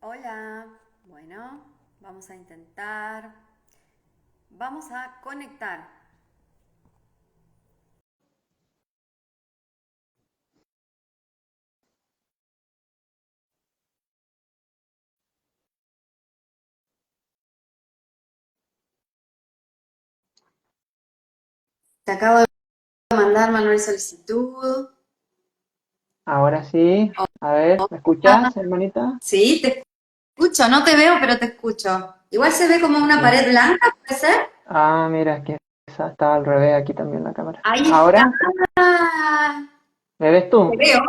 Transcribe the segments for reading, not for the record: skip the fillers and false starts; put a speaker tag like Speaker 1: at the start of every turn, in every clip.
Speaker 1: Hola, bueno, vamos a intentar, vamos a conectar. Te acabo de mandar manual solicitud.
Speaker 2: Ahora sí, a ver, ¿me escuchas, hermanita?
Speaker 1: Sí, te escucho, no te veo, pero te escucho. Igual se ve como una
Speaker 2: Bien.
Speaker 1: pared blanca, ¿puede ser?
Speaker 2: Mira, es que esa estaba al revés aquí también la cámara.
Speaker 1: Ahí está.
Speaker 2: ¿Ahora? ¿Me ves
Speaker 1: Te
Speaker 2: tú?
Speaker 1: veo.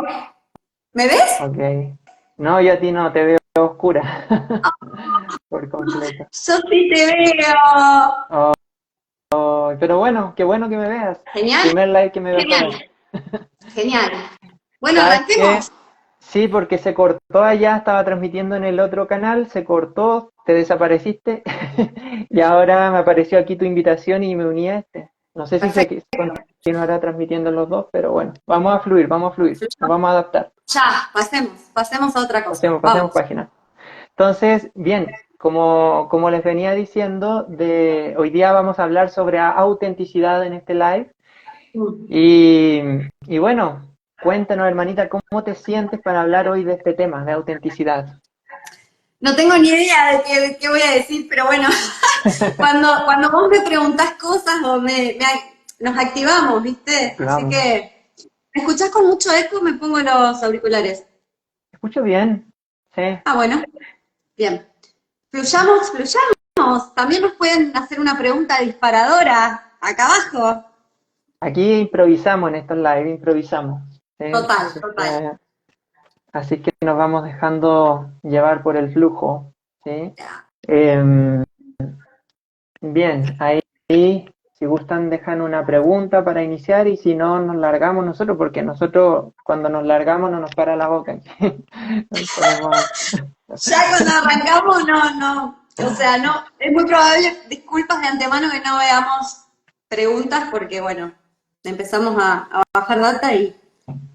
Speaker 1: ¿Me ves?
Speaker 2: Ok. No, yo a ti no, te veo oscura. Por completo.
Speaker 1: Yo sí te veo.
Speaker 2: Oh, pero bueno, qué bueno que me veas.
Speaker 1: Genial,
Speaker 2: Primer like que me veo
Speaker 1: genial,
Speaker 2: todo.
Speaker 1: genial. Bueno,
Speaker 2: ¿Sabes qué?
Speaker 1: arranquemos.
Speaker 2: Sí, porque se cortó allá, estaba transmitiendo en el otro canal, se cortó, te desapareciste y ahora me apareció aquí tu invitación y me uní a este. No sé si
Speaker 1: Perfecto.
Speaker 2: se continuará transmitiendo en los dos, pero bueno, vamos a fluir, nos vamos a adaptar.
Speaker 1: Ya, pasemos a otra cosa.
Speaker 2: Pasemos
Speaker 1: Vamos.
Speaker 2: página. Entonces, bien, como les venía diciendo, hoy día vamos a hablar sobre autenticidad en este live. Y, y bueno, cuéntanos, hermanita, ¿cómo te sientes para hablar hoy de este tema, de autenticidad?
Speaker 1: No tengo ni idea de qué voy a decir, pero bueno, cuando vos me preguntás cosas o nos activamos, ¿viste? Así
Speaker 2: Activamos.
Speaker 1: que, ¿me escuchás con mucho eco? Me pongo los auriculares.
Speaker 2: Escucho bien. Sí.
Speaker 1: Ah, bueno, bien. Fluyamos, fluyamos. También nos pueden hacer una pregunta disparadora acá abajo.
Speaker 2: Aquí improvisamos en estos live, improvisamos. ¿Sí?
Speaker 1: Total, total.
Speaker 2: Así que nos vamos dejando llevar por el flujo. ¿Sí? Em, bien, ahí si gustan dejan una pregunta para iniciar y si no nos largamos nosotros, porque nosotros cuando nos largamos no nos para la boca. Nos ponemos...
Speaker 1: Ya cuando arrancamos, no. O sea, no, es muy probable, disculpas de antemano que no veamos preguntas porque, bueno, empezamos a bajar data y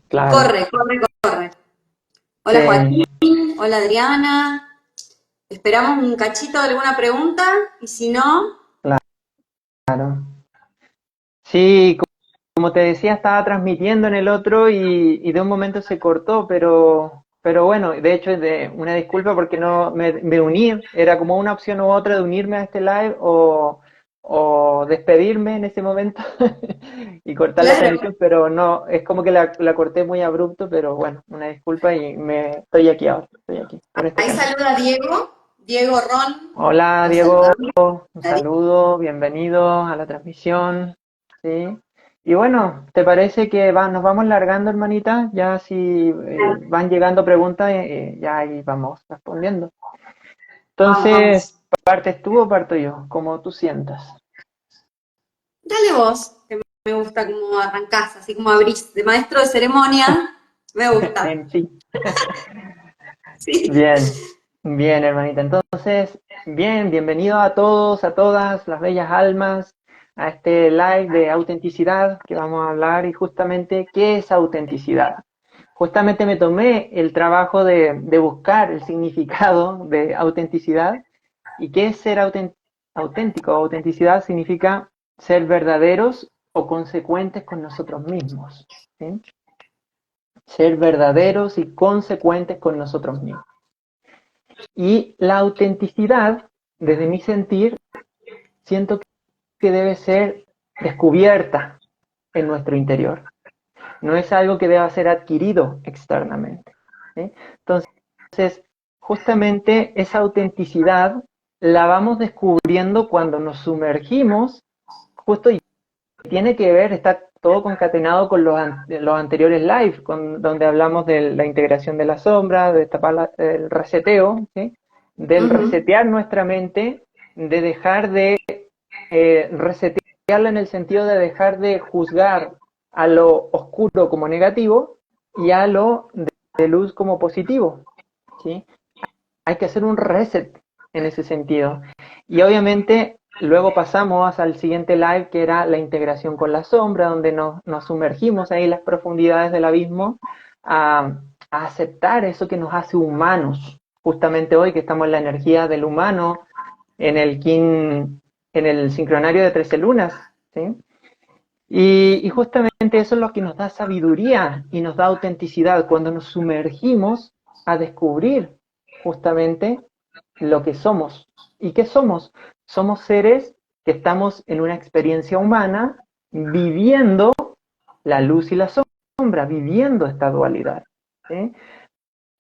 Speaker 2: Claro.
Speaker 1: corre, corre, corre.
Speaker 2: Sí,
Speaker 1: Hola Joaquín, hola Adriana. Esperamos un cachito de alguna pregunta y si no,
Speaker 2: claro. Sí, como te decía, estaba transmitiendo en el otro y de un momento se cortó, pero bueno, de hecho, una disculpa porque no me uní, era como una opción u otra de unirme a este live o despedirme en ese momento y cortar la
Speaker 1: claro,
Speaker 2: transmisión, pero no, es como que la corté muy abrupto, pero bueno, una disculpa y estoy aquí ahora, estoy aquí, por este
Speaker 1: ahí
Speaker 2: canal.
Speaker 1: saluda Diego, Diego Ron,
Speaker 2: Hola
Speaker 1: lo
Speaker 2: Diego,
Speaker 1: saludamos.
Speaker 2: un saludo, bienvenido a la transmisión. ¿Sí? Y bueno, ¿te parece que nos vamos largando, hermanita? Ya si van llegando preguntas, ya ahí vamos respondiendo.
Speaker 1: Vamos,
Speaker 2: Entonces,
Speaker 1: vamos.
Speaker 2: ¿partes tú o parto yo? Como tú sientas.
Speaker 1: Dale vos, que me gusta cómo arrancás, así como abrís, de maestro de ceremonia, me gusta.
Speaker 2: En sí.
Speaker 1: Sí.
Speaker 2: Bien, bien, hermanita. Entonces, bien, bienvenido a todos, a todas las bellas almas, a este live de autenticidad que vamos a hablar y justamente, ¿qué es autenticidad? Justamente me tomé el trabajo de buscar el significado de autenticidad y qué es ser auténtico. Autenticidad significa ser verdaderos o consecuentes con nosotros mismos. ¿Sí? Ser verdaderos y consecuentes con nosotros mismos. Y la autenticidad, desde mi sentir, siento que debe ser descubierta en nuestro interior. No es algo que deba ser adquirido externamente. ¿Sí? Entonces, justamente esa autenticidad la vamos descubriendo cuando nos sumergimos, justo y tiene que ver, está todo concatenado con los anteriores live, donde hablamos de la integración de la sombra, de el reseteo, ¿sí? Del
Speaker 1: Ujú.
Speaker 2: resetear nuestra mente, de dejar de resetearla en el sentido de dejar de juzgar a lo oscuro como negativo y a lo de luz como positivo, ¿sí? Hay que hacer un reset en ese sentido. Y obviamente luego pasamos al siguiente live que era la integración con la sombra, donde nos sumergimos ahí en las profundidades del abismo a aceptar eso que nos hace humanos, justamente hoy que estamos en la energía del humano, en el en el sincronario de 13 lunas, ¿sí? Y justamente eso es lo que nos da sabiduría y nos da autenticidad cuando nos sumergimos a descubrir justamente lo que somos. ¿Y qué somos? Somos seres que estamos en una experiencia humana viviendo la luz y la sombra, viviendo esta dualidad, ¿sí?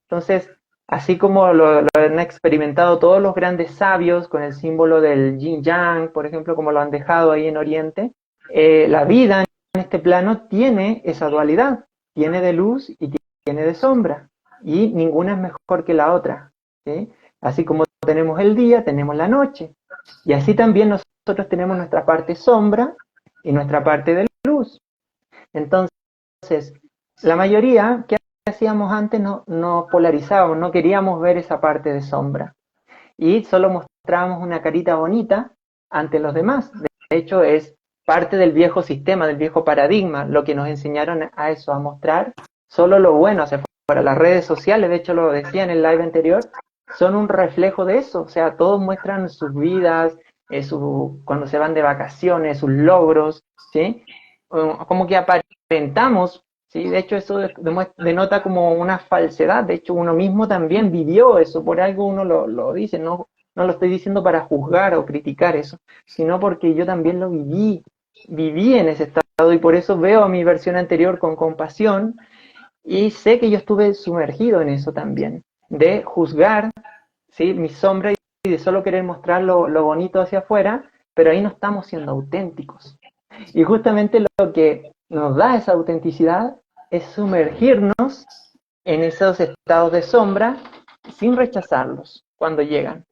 Speaker 2: Entonces, así como lo han experimentado todos los grandes sabios con el símbolo del yin yang, por ejemplo, como lo han dejado ahí en Oriente, la vida en este plano tiene esa dualidad, tiene de luz y tiene de sombra, y ninguna es mejor que la otra, ¿sí? Así como tenemos el día, tenemos la noche, y así también nosotros tenemos nuestra parte sombra y nuestra parte de luz. Entonces, la mayoría que hacíamos antes no polarizábamos, no queríamos ver esa parte de sombra y solo mostrábamos una carita bonita ante los demás. De hecho, es parte del viejo sistema, del viejo paradigma, lo que nos enseñaron a eso, a mostrar solo lo bueno hacia afuera. Las redes sociales, de hecho lo decía en el live anterior, son un reflejo de eso, o sea, todos muestran sus vidas, cuando se van de vacaciones, sus logros, ¿sí? Como que aparentamos, ¿sí? De hecho eso denota como una falsedad, de hecho uno mismo también vivió eso, por algo uno lo dice, no lo estoy diciendo para juzgar o criticar eso, sino porque yo también lo viví en ese estado y por eso veo a mi versión anterior con compasión y sé que yo estuve sumergido en eso también, de juzgar, ¿sí? Mi sombra y de solo querer mostrar lo bonito hacia afuera, pero ahí no estamos siendo auténticos. Y justamente lo que nos da esa autenticidad es sumergirnos en esos estados de sombra sin rechazarlos cuando llegan.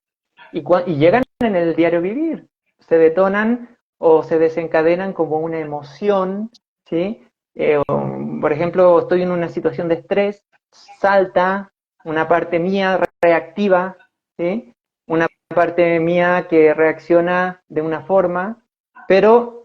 Speaker 2: Y llegan en el diario vivir, se detonan o se desencadenan como una emoción, ¿sí? Por ejemplo, estoy en una situación de estrés, salta una parte mía reactiva, ¿sí? Una parte mía que reacciona de una forma, pero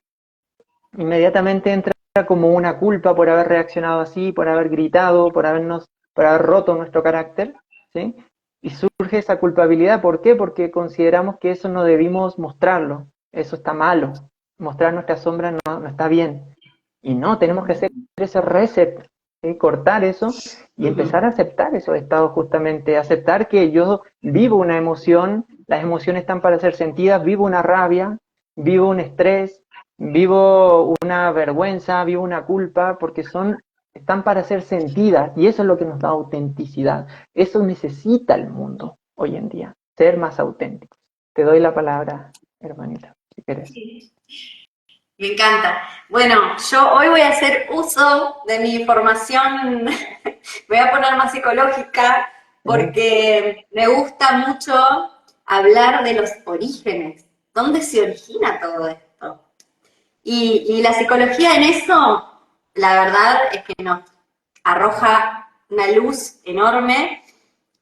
Speaker 2: inmediatamente entra como una culpa por haber reaccionado así, por haber gritado, por haber roto nuestro carácter, ¿sí? Y surge esa culpabilidad, ¿por qué? Porque consideramos que eso no debimos mostrarlo, eso está malo, mostrar nuestra sombra no está bien. Y no, tenemos que hacer ese reset, ¿sí? Cortar eso y empezar a aceptar esos estados justamente, aceptar que yo vivo una emoción, las emociones están para ser sentidas, vivo una rabia, vivo un estrés, vivo una vergüenza, vivo una culpa, porque están para ser sentidas y eso es lo que nos da autenticidad. Eso necesita el mundo hoy en día, ser más auténticos. Te doy la palabra, hermanita, si quieres.
Speaker 1: Sí. Me encanta. Bueno, yo hoy voy a hacer uso de mi formación, voy a poner más psicológica, porque me gusta mucho hablar de los orígenes, dónde se origina todo esto. Y la psicología en eso, la verdad es que nos arroja una luz enorme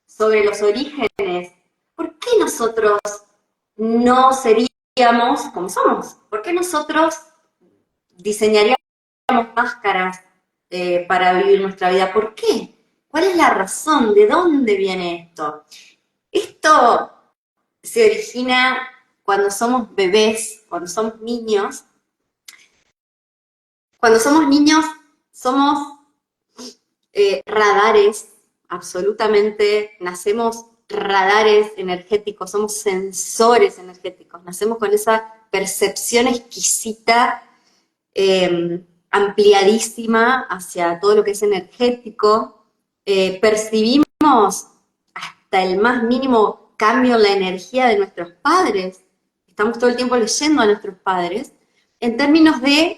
Speaker 1: sobre los orígenes. ¿Por qué nosotros no seríamos como somos? ¿Por qué nosotros diseñaríamos máscaras para vivir nuestra vida? ¿Por qué? ¿Cuál es la razón? ¿De dónde viene esto? Esto se origina cuando somos bebés, cuando somos niños. Cuando somos niños somos radares, absolutamente, nacemos radares energéticos, somos sensores energéticos, nacemos con esa percepción exquisita, ampliadísima hacia todo lo que es energético, percibimos hasta el más mínimo cambio en la energía de nuestros padres, estamos todo el tiempo leyendo a nuestros padres, en términos de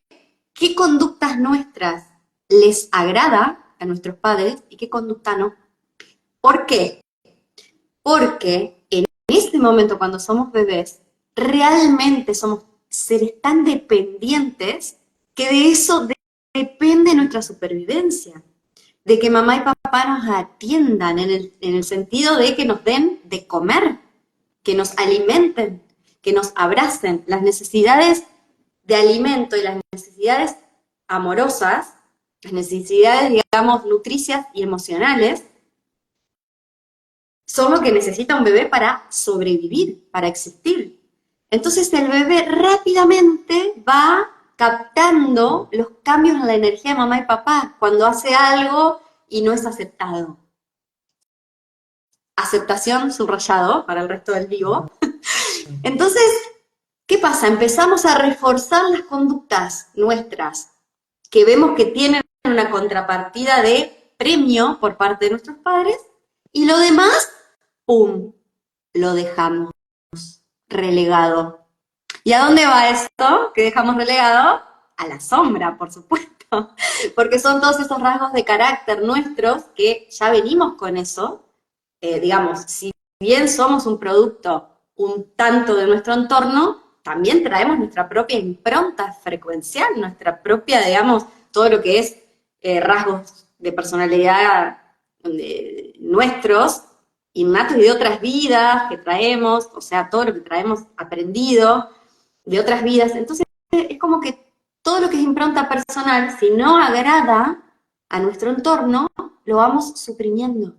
Speaker 1: qué conductas nuestras les agrada a nuestros padres y qué conducta no. ¿Por qué? Porque en este momento, cuando somos bebés, realmente somos seres tan dependientes que de eso depende nuestra supervivencia. De que mamá y papá nos atiendan en el sentido de que nos den de comer, que nos alimenten, que nos abracen. Las necesidades de alimento y las necesidades amorosas, las necesidades, digamos, nutricias y emocionales, son lo que necesita un bebé para sobrevivir, para existir. Entonces el bebé rápidamente va captando los cambios en la energía de mamá y papá cuando hace algo y no es aceptado. Aceptación subrayado para el resto del vivo. Entonces, ¿qué pasa? Empezamos a reforzar las conductas nuestras que vemos que tienen una contrapartida de premio por parte de nuestros padres y lo demás, ¡pum!, lo dejamos relegado. ¿Y a dónde va esto que dejamos relegado? A la sombra, por supuesto, porque son todos esos rasgos de carácter nuestros que ya venimos con eso. Digamos, si bien somos un producto un tanto de nuestro entorno, también traemos nuestra propia impronta frecuencial, nuestra propia, digamos, todo lo que es rasgos de personalidad nuestros, innatos y de otras vidas que traemos, o sea, todo lo que traemos aprendido de otras vidas. Entonces, es como que todo lo que es impronta personal, si no agrada a nuestro entorno, lo vamos suprimiendo.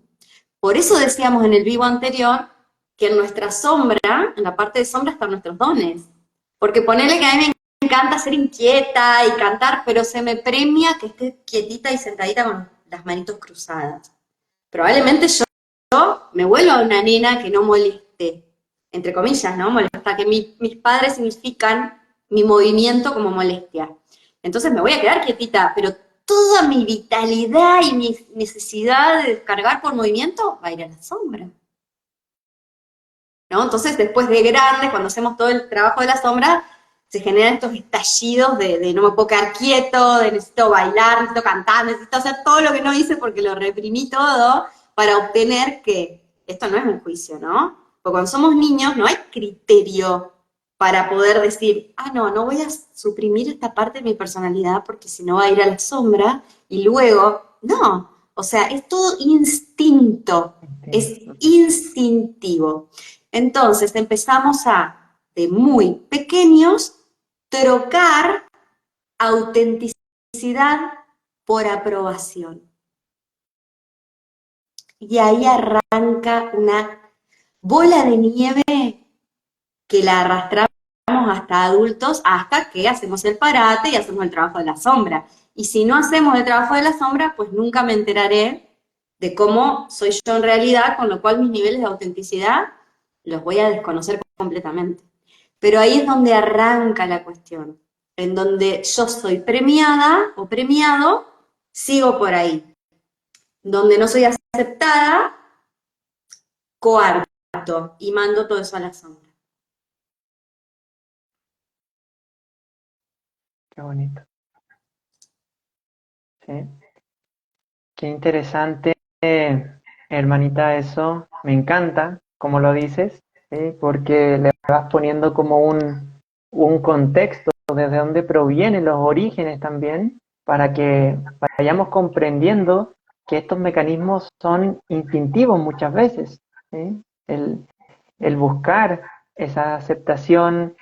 Speaker 1: Por eso decíamos en el vivo anterior que en nuestra sombra, en la parte de sombra, están nuestros dones. Porque ponele que a mí me encanta ser inquieta y cantar, pero se me premia que esté quietita y sentadita con las manitos cruzadas. Probablemente yo me vuelva una nena que no moleste, entre comillas, ¿no? Molesta, que mis padres significan mi movimiento como molestia. Entonces me voy a quedar quietita, pero toda mi vitalidad y mi necesidad de descargar por movimiento va a ir a la sombra. ¿No? Entonces, después de grandes, cuando hacemos todo el trabajo de la sombra, se generan estos estallidos de no me puedo quedar quieto, de necesito bailar, necesito cantar, necesito hacer todo lo que no hice porque lo reprimí todo para obtener que esto no es un juicio, ¿no? Porque cuando somos niños no hay criterio para poder decir, ah, no, no voy a suprimir esta parte de mi personalidad porque si no va a ir a la sombra y luego, no, o sea, es todo instinto, es instintivo. Entonces empezamos a, de muy pequeños, trocar autenticidad por aprobación. Y ahí arranca una bola de nieve que la arrastramos hasta adultos, hasta que hacemos el parate y hacemos el trabajo de la sombra. Y si no hacemos el trabajo de la sombra, pues nunca me enteraré de cómo soy yo en realidad, con lo cual mis niveles de autenticidad los voy a desconocer completamente. Pero ahí es donde arranca la cuestión, en donde yo soy premiada o premiado, sigo por ahí. Donde no soy aceptada, coarto y mando todo eso a la sombra.
Speaker 2: Qué bonito. Sí. Qué interesante, hermanita, eso. Me encanta, como lo dices, ¿sí? Porque le vas poniendo como un contexto desde dónde provienen los orígenes también, para que vayamos comprendiendo que estos mecanismos son instintivos muchas veces, ¿sí? El buscar esa aceptación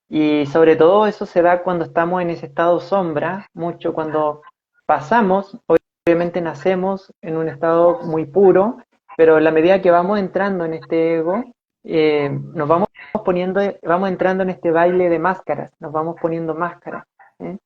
Speaker 2: y sobre todo eso se da cuando estamos en ese estado sombra, mucho cuando pasamos. Obviamente nacemos en un estado muy puro, pero en la medida que vamos entrando en este ego, nos vamos poniendo, vamos entrando en este baile de máscaras, nos vamos poniendo máscaras, ¿eh?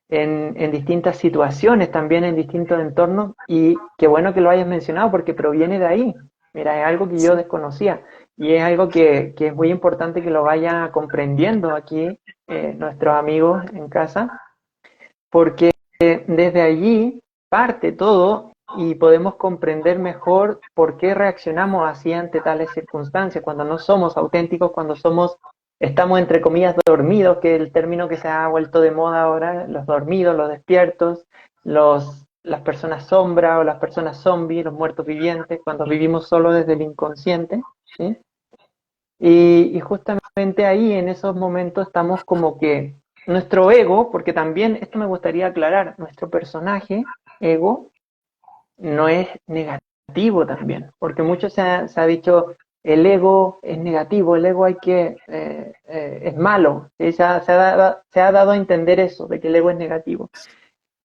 Speaker 2: En distintas situaciones, también en distintos entornos, y qué bueno que lo hayas mencionado porque proviene de ahí. Mira, es algo que yo desconocía y es algo que es muy importante que lo vaya comprendiendo aquí nuestros amigos en casa, porque desde allí parte todo y podemos comprender mejor por qué reaccionamos así ante tales circunstancias, cuando no somos auténticos, cuando estamos entre comillas dormidos, que es el término que se ha vuelto de moda ahora, los dormidos, los despiertos, las personas sombra o las personas zombies, los muertos vivientes, cuando vivimos solo desde el inconsciente, ¿sí? Y justamente ahí, en esos momentos, estamos como que nuestro ego, porque también, esto me gustaría aclarar, nuestro personaje, ego, no es negativo también, porque mucho se ha dicho, el ego es negativo, el ego es malo, ¿sí? Se ha dado a entender eso, de que el ego es negativo.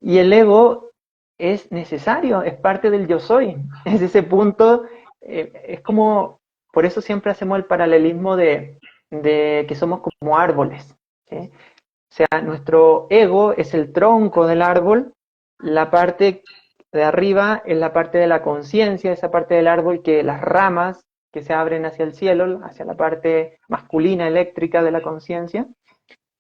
Speaker 2: Y el ego es necesario, es parte del yo soy, es ese punto es como, por eso siempre hacemos el paralelismo de que somos como árboles, ¿sí? O sea, nuestro ego es el tronco del árbol, la parte de arriba es la parte de la conciencia, esa parte del árbol que las ramas que se abren hacia el cielo, hacia la parte masculina eléctrica de la conciencia,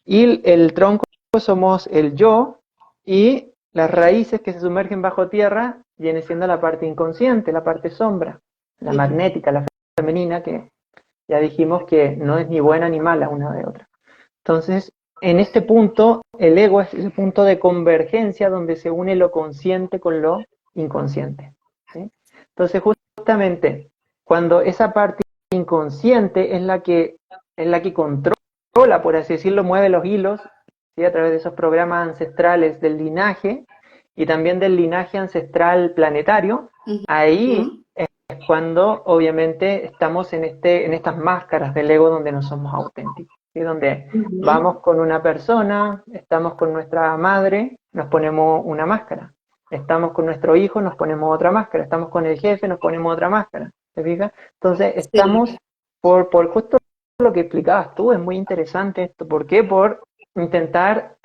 Speaker 2: y el tronco somos el yo, y las raíces que se sumergen bajo tierra viene siendo la parte inconsciente, la parte sombra, la magnética, la femenina, que ya dijimos que no es ni buena ni mala una de otra. Entonces, en este punto, el ego es el punto de convergencia donde se une lo consciente con lo inconsciente, ¿sí? Entonces, justamente, cuando esa parte inconsciente es la que controla, por así decirlo, mueve los hilos, ¿sí? A través de esos programas ancestrales del linaje y también del linaje ancestral planetario, ahí es cuando obviamente estamos en estas máscaras del ego donde no somos auténticos, ¿sí? Donde vamos con una persona, estamos con nuestra madre, nos ponemos una máscara. Estamos con nuestro hijo, nos ponemos otra máscara. Estamos con el jefe, nos ponemos otra máscara. ¿Te fijas? Entonces, estamos por justo lo que explicabas tú, es muy interesante esto. ¿Por qué? Por intentar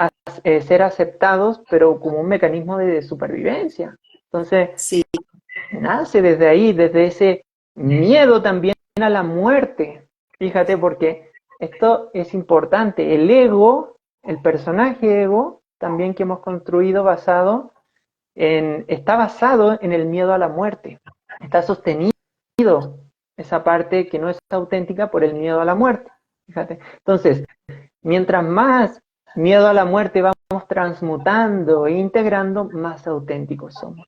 Speaker 2: ser aceptados, pero como un mecanismo de supervivencia. Entonces,
Speaker 1: Sí.
Speaker 2: nace desde ahí, desde ese miedo también a la muerte. Fíjate, porque esto es importante. El ego, el personaje ego, también que hemos construido está basado en el miedo a la muerte. Está sostenido esa parte que no es auténtica por el miedo a la muerte. Fíjate. Entonces, mientras más miedo a la muerte vamos transmutando e integrando, más auténticos somos.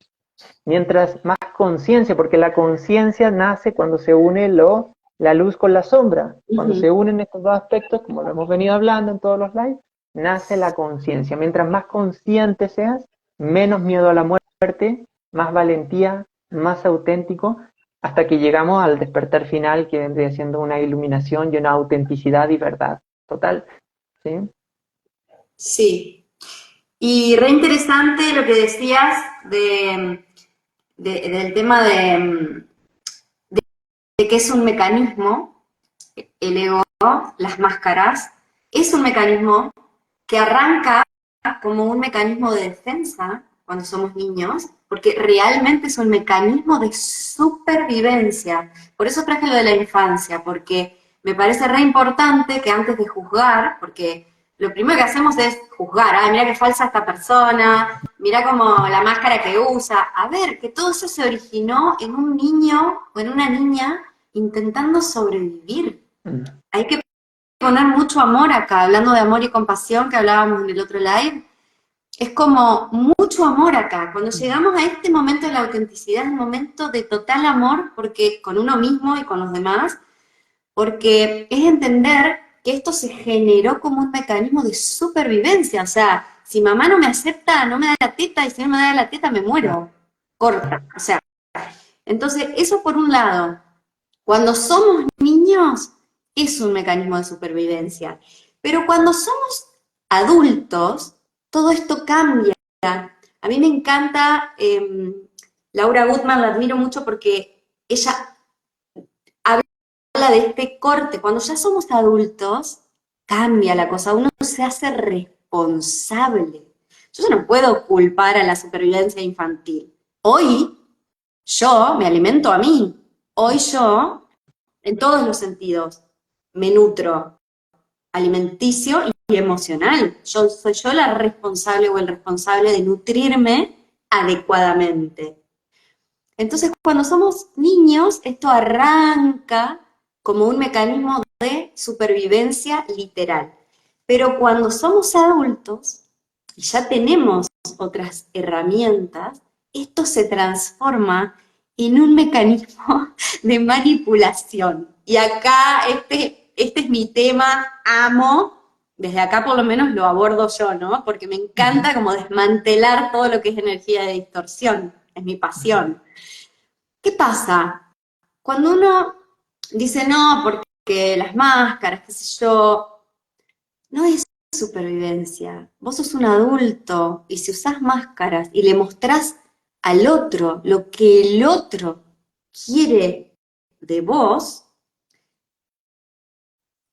Speaker 2: Mientras más conciencia, porque la conciencia nace cuando se une la luz con la sombra. Cuando se unen estos dos aspectos, como lo hemos venido hablando en todos los lives, nace la conciencia. Mientras más consciente seas, menos miedo a la muerte, más valentía, más auténtico, hasta que llegamos al despertar final, que vendría siendo una iluminación y una autenticidad y verdad total. ¿Sí?
Speaker 1: Sí. Y re interesante lo que decías del tema de que es un mecanismo, el ego, las máscaras, es un mecanismo que arranca como un mecanismo de defensa cuando somos niños, porque realmente es un mecanismo de supervivencia. Por eso traje lo de la infancia, porque me parece re importante que antes de juzgar, porque lo primero que hacemos es juzgar, ah, mira qué falsa esta persona, mira como la máscara que usa. A ver, que todo eso se originó en un niño o en una niña intentando sobrevivir. Hay que poner mucho amor acá, hablando de amor y compasión que hablábamos en el otro live, es como mucho amor acá. Cuando llegamos a este momento de la autenticidad, es un momento de total amor, porque con uno mismo y con los demás, porque es entender que esto se generó como un mecanismo de supervivencia. O sea, si mamá no me acepta, no me da la teta, y si no me da la teta, me muero. Corta. O sea, entonces, eso por un lado. Cuando somos niños, es un mecanismo de supervivencia. Pero cuando somos adultos, todo esto cambia. A mí me encanta, Laura Gutman la admiro mucho porque ella habla de este corte. Cuando ya somos adultos, cambia la cosa, uno se hace responsable. Yo ya no puedo culpar a la supervivencia infantil. Hoy yo me alimento a mí. Hoy yo, en todos los sentidos, me nutro, alimenticio y emocional. Soy yo la responsable o el responsable de nutrirme adecuadamente. Entonces, cuando somos niños, esto arranca como un mecanismo de supervivencia literal. Pero cuando somos adultos y ya tenemos otras herramientas, esto se transforma en un mecanismo de manipulación. Y acá este es mi tema, amo, desde acá por lo menos lo abordo yo, ¿no? Porque me encanta como desmantelar todo lo que es energía de distorsión, es mi pasión. ¿Qué pasa? Cuando uno dice no, porque las máscaras, qué sé yo, no es supervivencia. Vos sos un adulto y si usás máscaras y le mostrás al otro lo que el otro quiere de vos,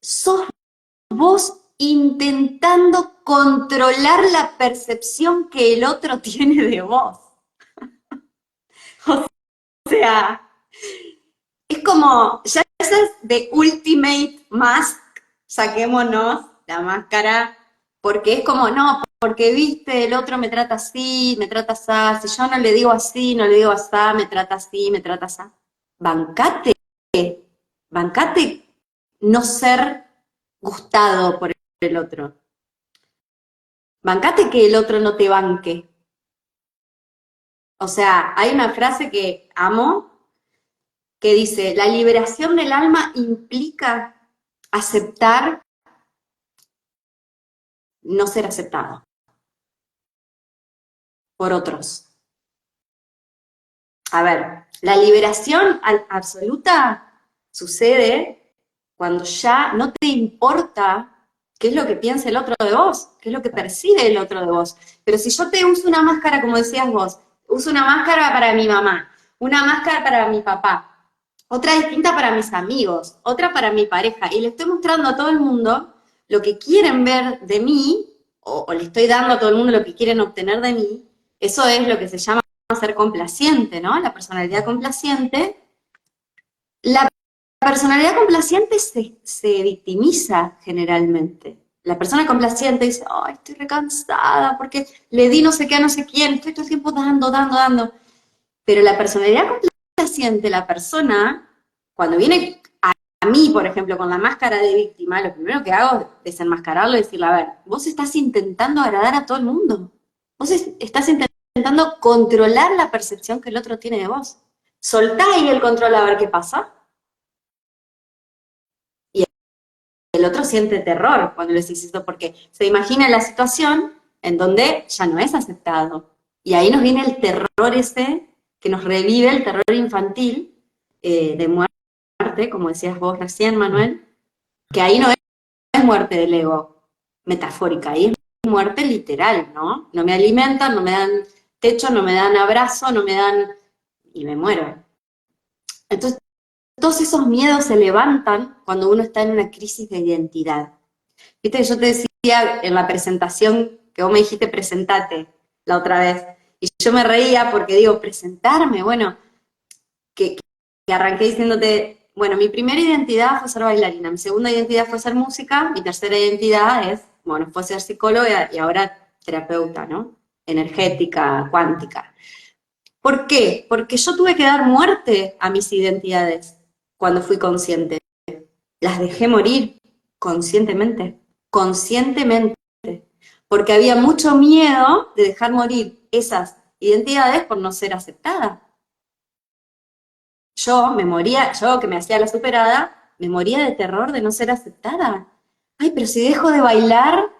Speaker 1: sos vos intentando controlar la percepción que el otro tiene de vos. O sea, es como, ya esa es de Ultimate Mask, saquémonos la máscara, porque es como, no, porque viste, el otro me trata así, me trata así, si yo no le digo así, no le digo así, me trata así, me trata así. Bancate, bancate no ser gustado por el otro. Bancate que el otro no te banque. O sea, hay una frase que amo que dice, la liberación del alma implica aceptar no ser aceptado por otros. A ver, la liberación absoluta sucede cuando ya no te importa qué es lo que piensa el otro de vos, qué es lo que percibe el otro de vos. Pero si yo te uso una máscara, como decías vos, uso una máscara para mi mamá, una máscara para mi papá, otra distinta para mis amigos, otra para mi pareja, y le estoy mostrando a todo el mundo lo que quieren ver de mí, o le estoy dando a todo el mundo lo que quieren obtener de mí, eso es lo que se llama ser complaciente, ¿no? La personalidad complaciente. La personalidad complaciente se victimiza generalmente. La persona complaciente dice, ay, estoy recansada porque le di no sé qué a no sé quién, estoy todo el tiempo dando, dando, dando. Pero la personalidad complaciente, la persona, cuando viene a mí, por ejemplo, con la máscara de víctima, lo primero que hago es desenmascararlo y decirle, a ver, vos estás intentando agradar a todo el mundo. Vos estás intentando controlar la percepción que el otro tiene de vos. Soltá ahí el control a ver qué pasa. Y el otro siente terror cuando le decís esto, porque se imagina la situación en donde ya no es aceptado. Y ahí nos viene el terror ese que nos revive, el terror infantil de muerte, como decías vos recién, Manuel, que ahí no es muerte del ego metafórica, ahí es muerte literal, ¿no? No me alimentan, no me dan techo, no me dan abrazo, no me dan... y me muero. Entonces, todos esos miedos se levantan cuando uno está en una crisis de identidad. Viste que yo te decía en la presentación que vos me dijiste presentate la otra vez, y yo me reía porque digo, presentarme, bueno, que arranqué diciéndote, bueno, mi primera identidad fue ser bailarina, mi segunda identidad fue ser música, mi tercera identidad es, bueno, fue ser psicóloga y ahora terapeuta, ¿no? Energética, cuántica. ¿Por qué? Porque yo tuve que dar muerte a mis identidades cuando fui consciente. Las dejé morir conscientemente, conscientemente, porque había mucho miedo de dejar morir esas identidades por no ser aceptada. Yo me moría, yo que me hacía la superada, me moría de terror de no ser aceptada. Ay, pero si dejo de bailar,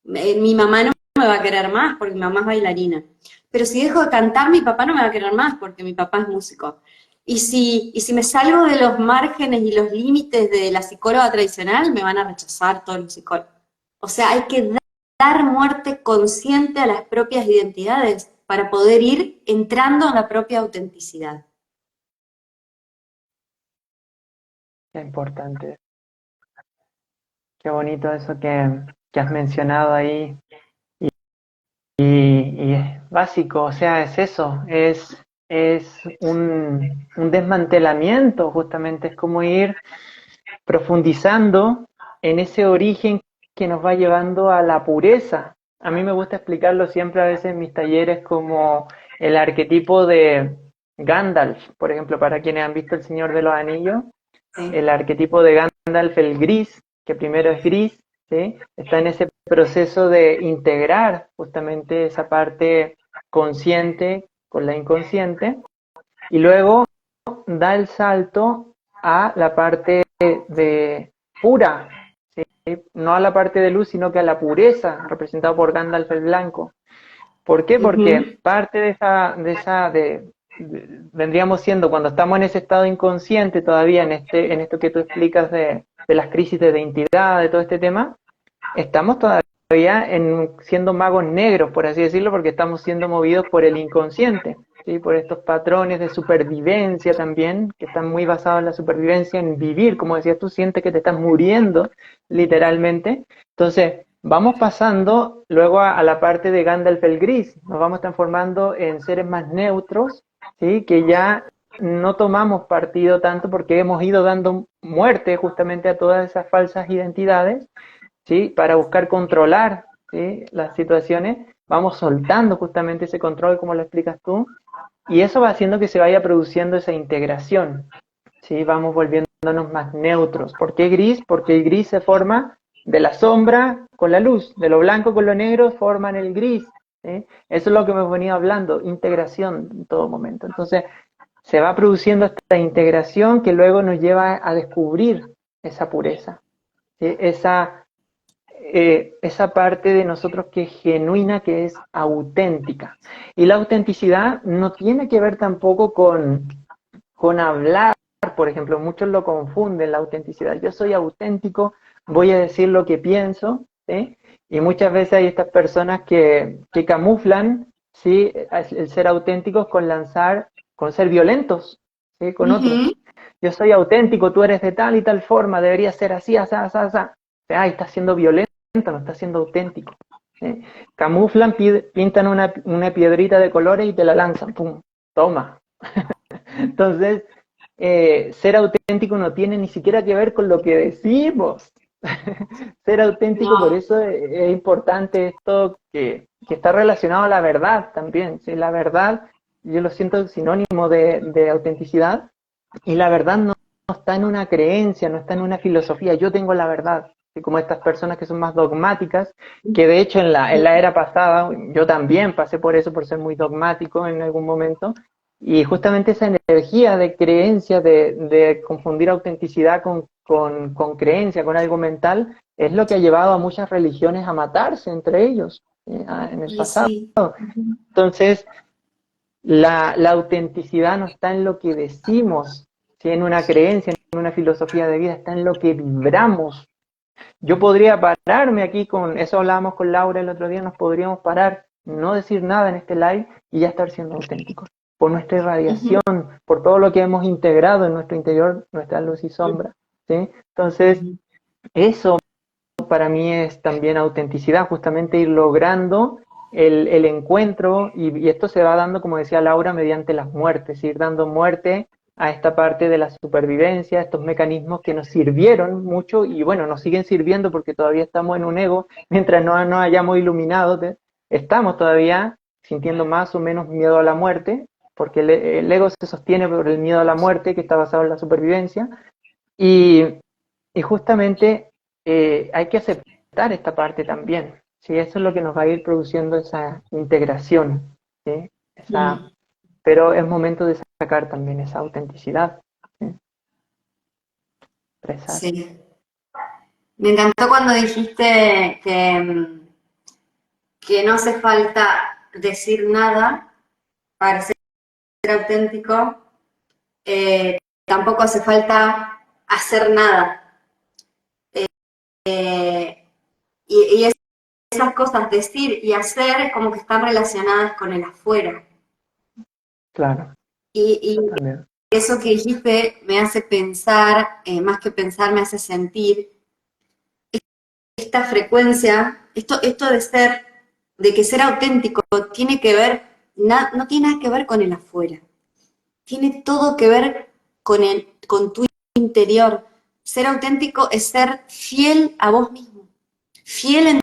Speaker 1: mi mamá no me va a querer más porque mi mamá es bailarina. Pero si dejo de cantar, mi papá no me va a querer más porque mi papá es músico. Y si me salgo de los márgenes y los límites de la psicóloga tradicional, me van a rechazar todos los psicólogos. O sea, hay que dar muerte consciente a las propias identidades para poder ir entrando en la propia autenticidad.
Speaker 2: Qué importante. Qué bonito eso que has mencionado ahí. Y es básico, o sea, es eso, es un desmantelamiento, justamente, es como ir profundizando en ese origen que nos va llevando a la pureza. A mí me gusta explicarlo siempre a veces en mis talleres como el arquetipo de Gandalf, por ejemplo, para quienes han visto El Señor de los Anillos, el arquetipo de Gandalf, el gris, que primero es gris, ¿sí? Está en ese proceso de integrar justamente esa parte consciente con la inconsciente, y luego da el salto a la parte de pura, ¿sí? No a la parte de luz, sino que a la pureza, representado por Gandalf el Blanco. ¿Por qué? Porque parte vendríamos siendo, cuando estamos en ese estado inconsciente todavía, en esto que tú explicas de las crisis de identidad, de todo este tema, estamos todavía siendo magos negros, por así decirlo, porque estamos siendo movidos por el inconsciente. ¿sí? Por estos patrones de supervivencia también, que están muy basados en la supervivencia, en vivir, como decías tú, sientes que te estás muriendo, literalmente. Entonces, vamos pasando luego a la parte de Gandalf el Gris, nos vamos transformando en seres más neutros, ¿sí? Que ya no tomamos partido tanto porque hemos ido dando muerte justamente a todas esas falsas identidades, ¿sí? Para buscar controlar, ¿sí? Las situaciones, vamos soltando justamente ese control, como lo explicas tú, y eso va haciendo que se vaya produciendo esa integración, ¿sí? Vamos volviéndonos más neutros. ¿Por qué gris? Porque el gris se forma de la sombra con la luz, de lo blanco con lo negro forman el gris, ¿sí? Eso es lo que hemos venido hablando, integración en todo momento. Entonces, se va produciendo esta integración que luego nos lleva a descubrir esa pureza, ¿sí? Esa parte de nosotros que es genuina, que es auténtica. Y la autenticidad no tiene que ver tampoco con hablar, por ejemplo, muchos lo confunden, la autenticidad. Yo soy auténtico, voy a decir lo que pienso, ¿sí? Y muchas veces hay estas personas que camuflan, ¿sí? El ser auténticos con ser violentos, ¿sí? Con otros.
Speaker 1: Ujú.
Speaker 2: Yo soy auténtico, tú eres de tal y tal forma, debería ser así, así, así, así. Ay, está siendo violento, no está siendo auténtico. ¿Sí? Camuflan, pintan una piedrita de colores y te la lanzan, pum, toma. Entonces, ser auténtico no tiene ni siquiera que ver con lo que decimos. Ser auténtico, por
Speaker 1: No,
Speaker 2: eso es importante esto que está relacionado a la verdad también. ¿Sí? La verdad, yo lo siento sinónimo de autenticidad, y la verdad no está en una creencia, no está en una filosofía. Yo tengo la verdad. ¿Sí? Como estas personas que son más dogmáticas, que de hecho en la era pasada, yo también pasé por eso, por ser muy dogmático en algún momento, y justamente esa energía de creencia, de confundir autenticidad con creencia, con algo mental, es lo que ha llevado a muchas religiones a matarse entre ellos en el
Speaker 1: y
Speaker 2: pasado.
Speaker 1: sí.
Speaker 2: Entonces, la autenticidad no está en lo que decimos, ¿sí? En una creencia, en una filosofía de vida, está en lo que vibramos. Yo podría pararme aquí con, eso hablábamos con Laura el otro día, nos podríamos parar, no decir nada en este live y ya estar siendo auténticos. Por nuestra irradiación,
Speaker 1: Ujú,
Speaker 2: por todo lo que hemos integrado en nuestro interior, nuestra luz y sombra, ¿sí? Entonces,
Speaker 1: ujú.
Speaker 2: eso para mí es también autenticidad, justamente ir logrando el encuentro, y esto se va dando, como decía Laura, mediante las muertes, ir dando muerte a esta parte de la supervivencia, estos mecanismos que nos sirvieron mucho y bueno, nos siguen sirviendo porque todavía estamos en un ego, mientras no nos hayamos iluminado, estamos todavía sintiendo más o menos miedo a la muerte, porque el ego se sostiene por el miedo a la muerte que está basado en la supervivencia, y, y justamente hay que aceptar esta parte también, ¿sí? Eso es lo que nos va a ir produciendo esa integración, ¿sí?
Speaker 1: Mm,
Speaker 2: Pero es momento de sacar también esa autenticidad, ¿sí? Expresar.
Speaker 1: sí. Me encantó cuando dijiste que no hace falta decir nada para ser auténtico, eh, tampoco hace falta hacer nada. Y esas cosas, decir y hacer, como que están relacionadas con el afuera.
Speaker 2: Claro,
Speaker 1: Y
Speaker 2: también.
Speaker 1: eso que dijiste me hace pensar, más que pensar, me hace sentir esta frecuencia, esto de ser, de que ser auténtico tiene que ver, no tiene nada que ver con el afuera, tiene todo que ver con tu interior. Ser auténtico es ser fiel a vos mismo, fiel en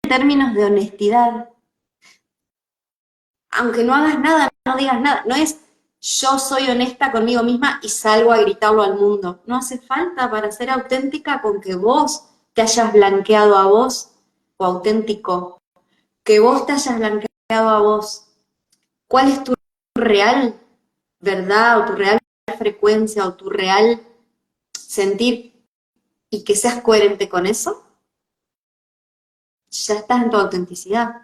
Speaker 1: términos de honestidad. Aunque no hagas nada, no digas nada, no es yo soy honesta conmigo misma y salgo a gritarlo al mundo. No hace falta para ser auténtica con que vos te hayas blanqueado a vos, o auténtico, que vos te hayas blanqueado a vos. ¿Cuál es tu real verdad o tu real frecuencia o tu real sentir y que seas coherente con eso? Ya estás en tu autenticidad.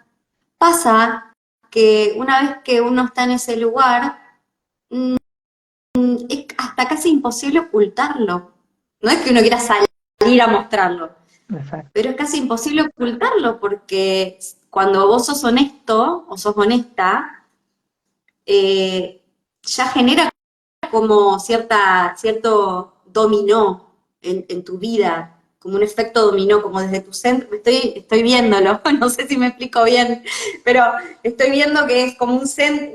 Speaker 1: Pasa que una vez que uno está en ese lugar, es hasta casi imposible ocultarlo. No es que uno quiera salir a mostrarlo,
Speaker 2: Exacto.
Speaker 1: pero es casi imposible ocultarlo porque cuando vos sos honesto o sos honesta, ya genera como cierto dominó en tu vida, como un efecto dominó, como desde tu centro, estoy viéndolo, no sé si me explico bien, pero estoy viendo que es como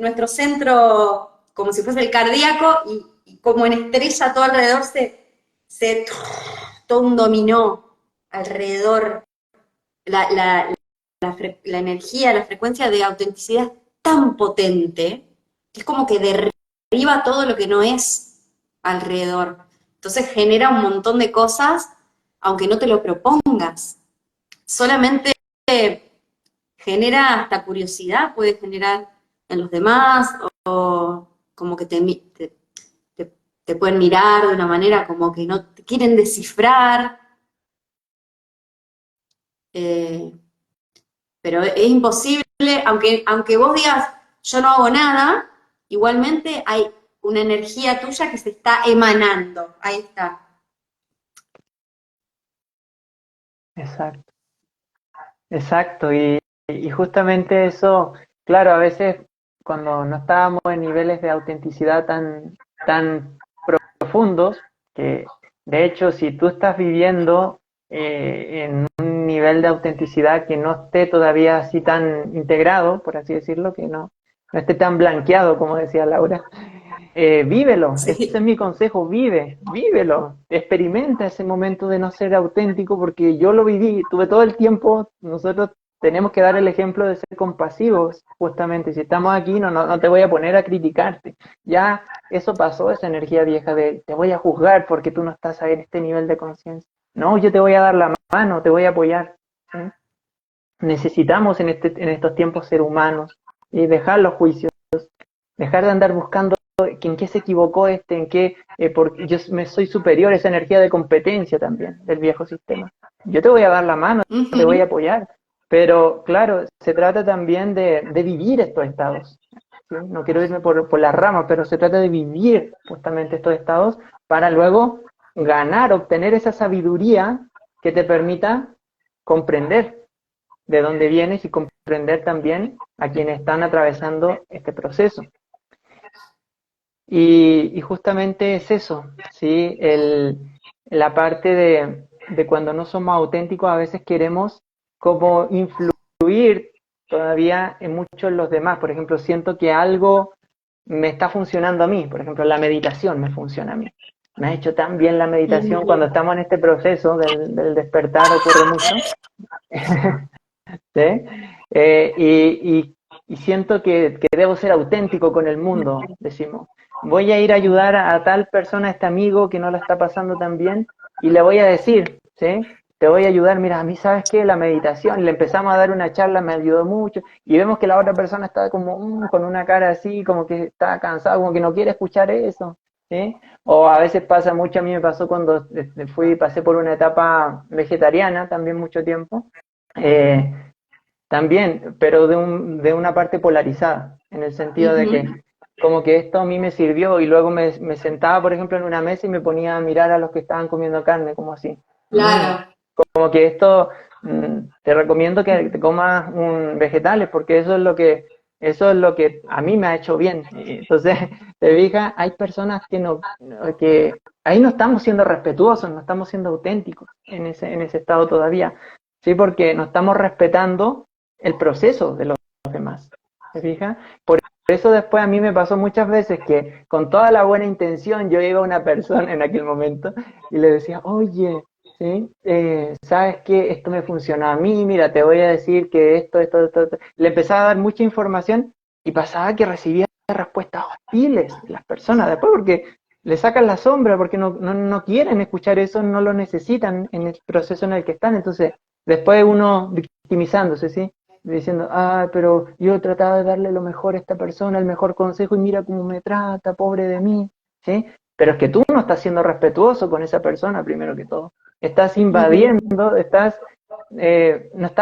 Speaker 1: nuestro centro, como si fuese el cardíaco, y como en estrella todo alrededor todo un dominó alrededor, la, la, la energía, la frecuencia de autenticidad es tan potente, que es como que derriba todo lo que no es alrededor. Entonces genera un montón de cosas, aunque no te lo propongas. Solamente genera hasta curiosidad, puede generar en los demás, o como que te, te pueden mirar de una manera como que no te quieren descifrar. Eh, pero es imposible, aunque vos digas, yo no hago nada, igualmente hay una energía tuya que se está emanando. Ahí está.
Speaker 2: Exacto, exacto. Y justamente eso, claro, a veces cuando no estábamos en niveles de autenticidad tan profundos, que de hecho si tú estás viviendo en un nivel de autenticidad que no esté todavía así tan integrado, por así decirlo, que no esté tan blanqueado, como decía Laura, vívelo, ese es
Speaker 1: Sí.
Speaker 2: mi consejo, vívelo, experimenta ese momento de no ser auténtico, porque yo lo viví, tuve todo el tiempo, nosotros tenemos que dar el ejemplo de ser compasivos, justamente, si estamos aquí no te voy a poner a criticarte, ya eso pasó, esa energía vieja de te voy a juzgar porque tú no estás en este nivel de conciencia, no, yo te voy a dar la mano, te voy a apoyar, ¿sí? Necesitamos en estos tiempos ser humanos y dejar los juicios, dejar de andar buscando en qué se equivocó en qué, porque yo me soy superior, esa energía de competencia también del viejo sistema. Yo te voy a dar la mano, te voy a
Speaker 1: Ujú.
Speaker 2: apoyar, pero claro, se trata también de vivir estos estados. ¿Sí? No quiero irme por las ramas, pero se trata de vivir justamente estos estados para luego ganar, obtener esa sabiduría que te permita comprender de dónde vienes y comprender también a quienes están atravesando este proceso. Y justamente es eso, ¿sí? La parte de cuando no somos auténticos, a veces queremos como influir todavía en muchos los demás. Por ejemplo, siento que algo me está funcionando a mí. Por ejemplo, la meditación me funciona a mí. Me ha hecho tan bien la meditación cuando
Speaker 1: Ujú.
Speaker 2: estamos en este proceso del despertar, ocurre mucho. ¿Sí? Y siento que debo ser auténtico con el mundo, decimos. Voy a ir a ayudar a tal persona, a este amigo que no la está pasando tan bien, y le voy a decir, ¿sí? Te voy a ayudar, mira, a mí sabes qué, la meditación, le empezamos a dar una charla, me ayudó mucho, y vemos que la otra persona está como con una cara así, como que está cansado, como que no quiere escuchar eso, ¿sí? O a veces pasa mucho, a mí me pasó cuando pasé por una etapa vegetariana también mucho tiempo, eh, también, pero de una parte polarizada, en el sentido de que
Speaker 1: Ujú.
Speaker 2: como que esto a mí me sirvió y luego me sentaba, por ejemplo, en una mesa y me ponía a mirar a los que estaban comiendo carne, como así.
Speaker 1: Claro.
Speaker 2: Como que esto, te recomiendo que te comas vegetales porque eso es lo que a mí me ha hecho bien. Y entonces, te fijas, hay personas que ahí no estamos siendo respetuosos, no estamos siendo auténticos en ese estado todavía. Sí, porque no estamos respetando el proceso de los demás. ¿Se fija? Por eso después a mí me pasó muchas veces que con toda la buena intención yo iba a una persona en aquel momento y le decía, oye, ¿sí? ¿Sabes qué? Esto me funciona a mí, mira, te voy a decir que esto. Le empezaba a dar mucha información y pasaba que recibía respuestas hostiles de las personas después porque le sacan la sombra, porque no quieren escuchar eso, no lo necesitan en el proceso en el que están. Entonces, después uno victimizándose, ¿sí? Diciendo, ah, pero yo trataba de darle lo mejor a esta persona, el mejor consejo, y mira cómo me trata, pobre de mí, ¿sí? Pero es que tú no estás siendo respetuoso con esa persona, primero que todo. Estás
Speaker 1: Ujú.
Speaker 2: invadiendo, no estás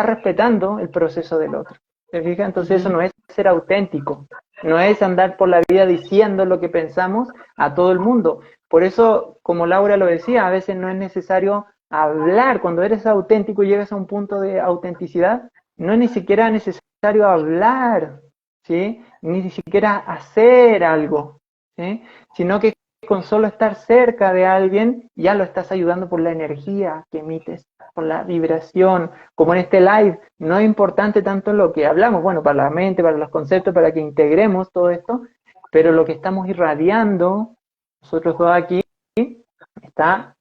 Speaker 2: respetando el proceso del otro. ¿Te fijas? Entonces eso
Speaker 1: Ujú.
Speaker 2: no es ser auténtico, no es andar por la vida diciendo lo que pensamos a todo el mundo. Por eso, como Laura lo decía, a veces no es necesario hablar. Cuando eres auténtico y llegas a un punto de autenticidad, no es ni siquiera necesario hablar, ¿sí? Ni siquiera hacer algo, ¿sí? Sino que con solo estar cerca de alguien ya lo estás ayudando por la energía que emites, por la vibración, como en este live. No es importante tanto lo que hablamos, bueno, para la mente, para los conceptos, para que integremos todo esto, pero lo que estamos irradiando, nosotros dos aquí, está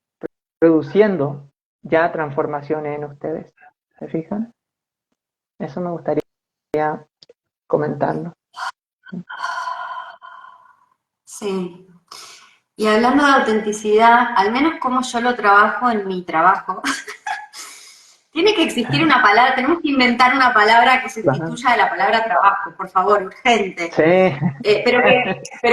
Speaker 2: produciendo ya transformaciones en ustedes. ¿Se fijan? Eso me gustaría comentarlo.
Speaker 1: Sí. Y hablando de autenticidad, al menos como yo lo trabajo en mi trabajo, tiene que existir una palabra, tenemos que inventar una palabra que sustituya a la palabra trabajo, por favor, urgente.
Speaker 2: Sí.
Speaker 1: Pero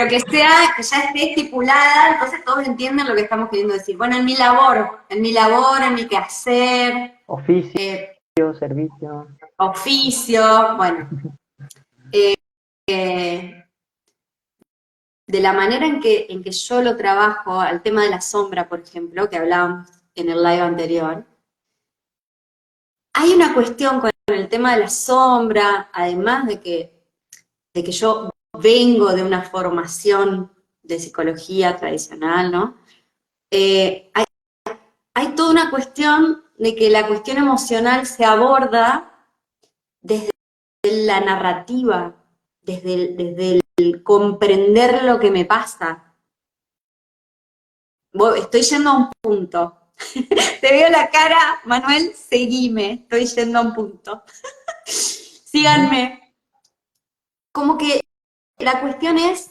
Speaker 1: que sea, que ya esté estipulada, entonces todos entienden lo que estamos queriendo decir. Bueno, en mi labor, en mi quehacer,
Speaker 2: Oficio, servicio.
Speaker 1: oficio, bueno. De la manera en que yo lo trabajo, al tema de la sombra, por ejemplo, que hablábamos en el live anterior, hay una cuestión con el tema de la sombra, además de que yo vengo de una formación de psicología tradicional, ¿no? Hay toda una cuestión de que la cuestión emocional se aborda desde la narrativa, desde el comprender lo que me pasa. Estoy yendo a un punto. Te veo la cara, Manuel, seguime, estoy yendo a un punto. Síganme. Como que la cuestión es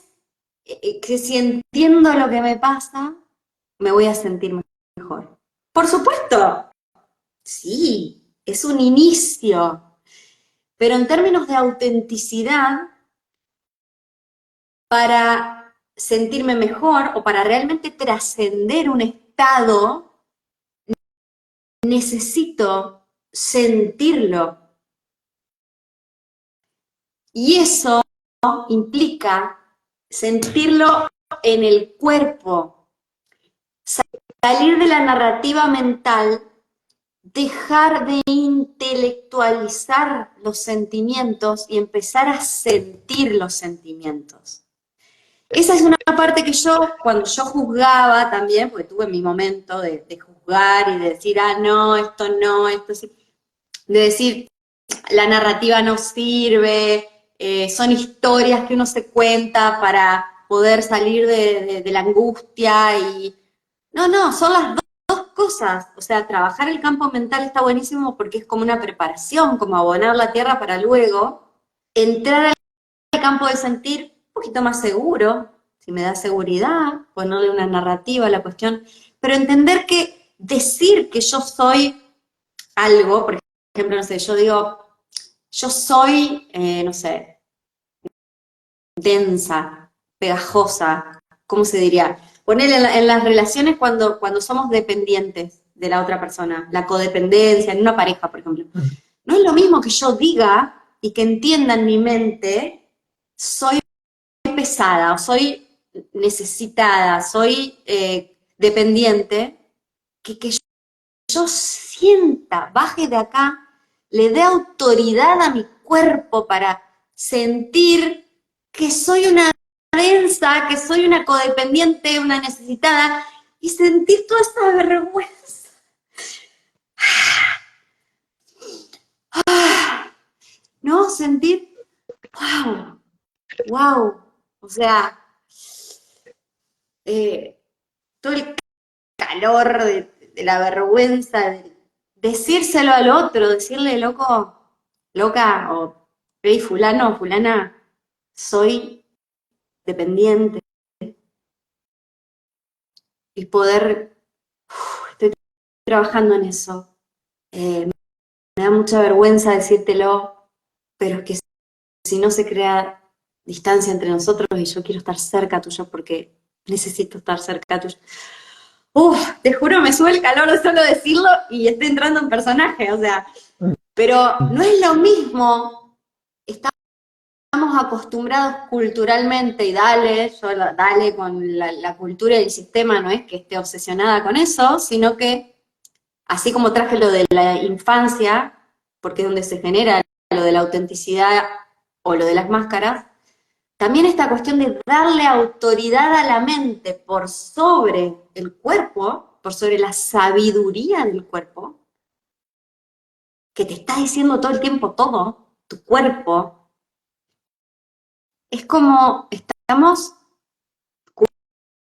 Speaker 1: que si entiendo lo que me pasa, me voy a sentir mejor. Por supuesto, sí, es un inicio, pero en términos de autenticidad, para sentirme mejor o para realmente trascender un estado, necesito sentirlo. Y eso implica sentirlo en el cuerpo, salir de la narrativa mental, dejar de intelectualizar los sentimientos y empezar a sentir los sentimientos. Esa es una parte que yo, cuando yo juzgaba también, porque tuve mi momento de juzgar y de decir, ah, no, esto sí, de decir, la narrativa no sirve, son historias que uno se cuenta para poder salir de la angustia y... No, son las dos cosas. O sea, trabajar el campo mental está buenísimo porque es como una preparación, como abonar la tierra para luego entrar al campo de sentir un poquito más seguro, si me da seguridad, ponerle una narrativa a la cuestión, pero entender que decir que yo soy algo, por ejemplo, no sé, yo digo, yo soy, no sé, densa, pegajosa, ¿cómo se diría? Poner en las relaciones cuando somos dependientes de la otra persona, la codependencia, en una pareja, por ejemplo. No es lo mismo que yo diga y que entienda en mi mente, soy pesada, o soy necesitada, soy dependiente, que yo sienta, baje de acá, le dé autoridad a mi cuerpo para sentir que soy una densa, que soy una codependiente, una necesitada, y sentir toda esa vergüenza. ¿No? Sentir, wow, o sea, todo el calor de la vergüenza, de decírselo al otro, decirle, loco, loca, o hey, fulano, fulana, soy dependiente, y poder, estoy trabajando en eso. Me da mucha vergüenza decírtelo, pero es que si no se crea distancia entre nosotros y yo quiero estar cerca tuyo porque necesito estar cerca tuyo. Te juro, me sube el calor de solo decirlo y estoy entrando en personaje, o sea, pero no es lo mismo. Estamos acostumbrados culturalmente, y dale, dale con la cultura y el sistema, no es que esté obsesionada con eso, sino que, así como traje lo de la infancia, porque es donde se genera lo de la autenticidad o lo de las máscaras, también esta cuestión de darle autoridad a la mente por sobre el cuerpo, por sobre la sabiduría del cuerpo, que te está diciendo todo el tiempo todo, tu cuerpo, es como estamos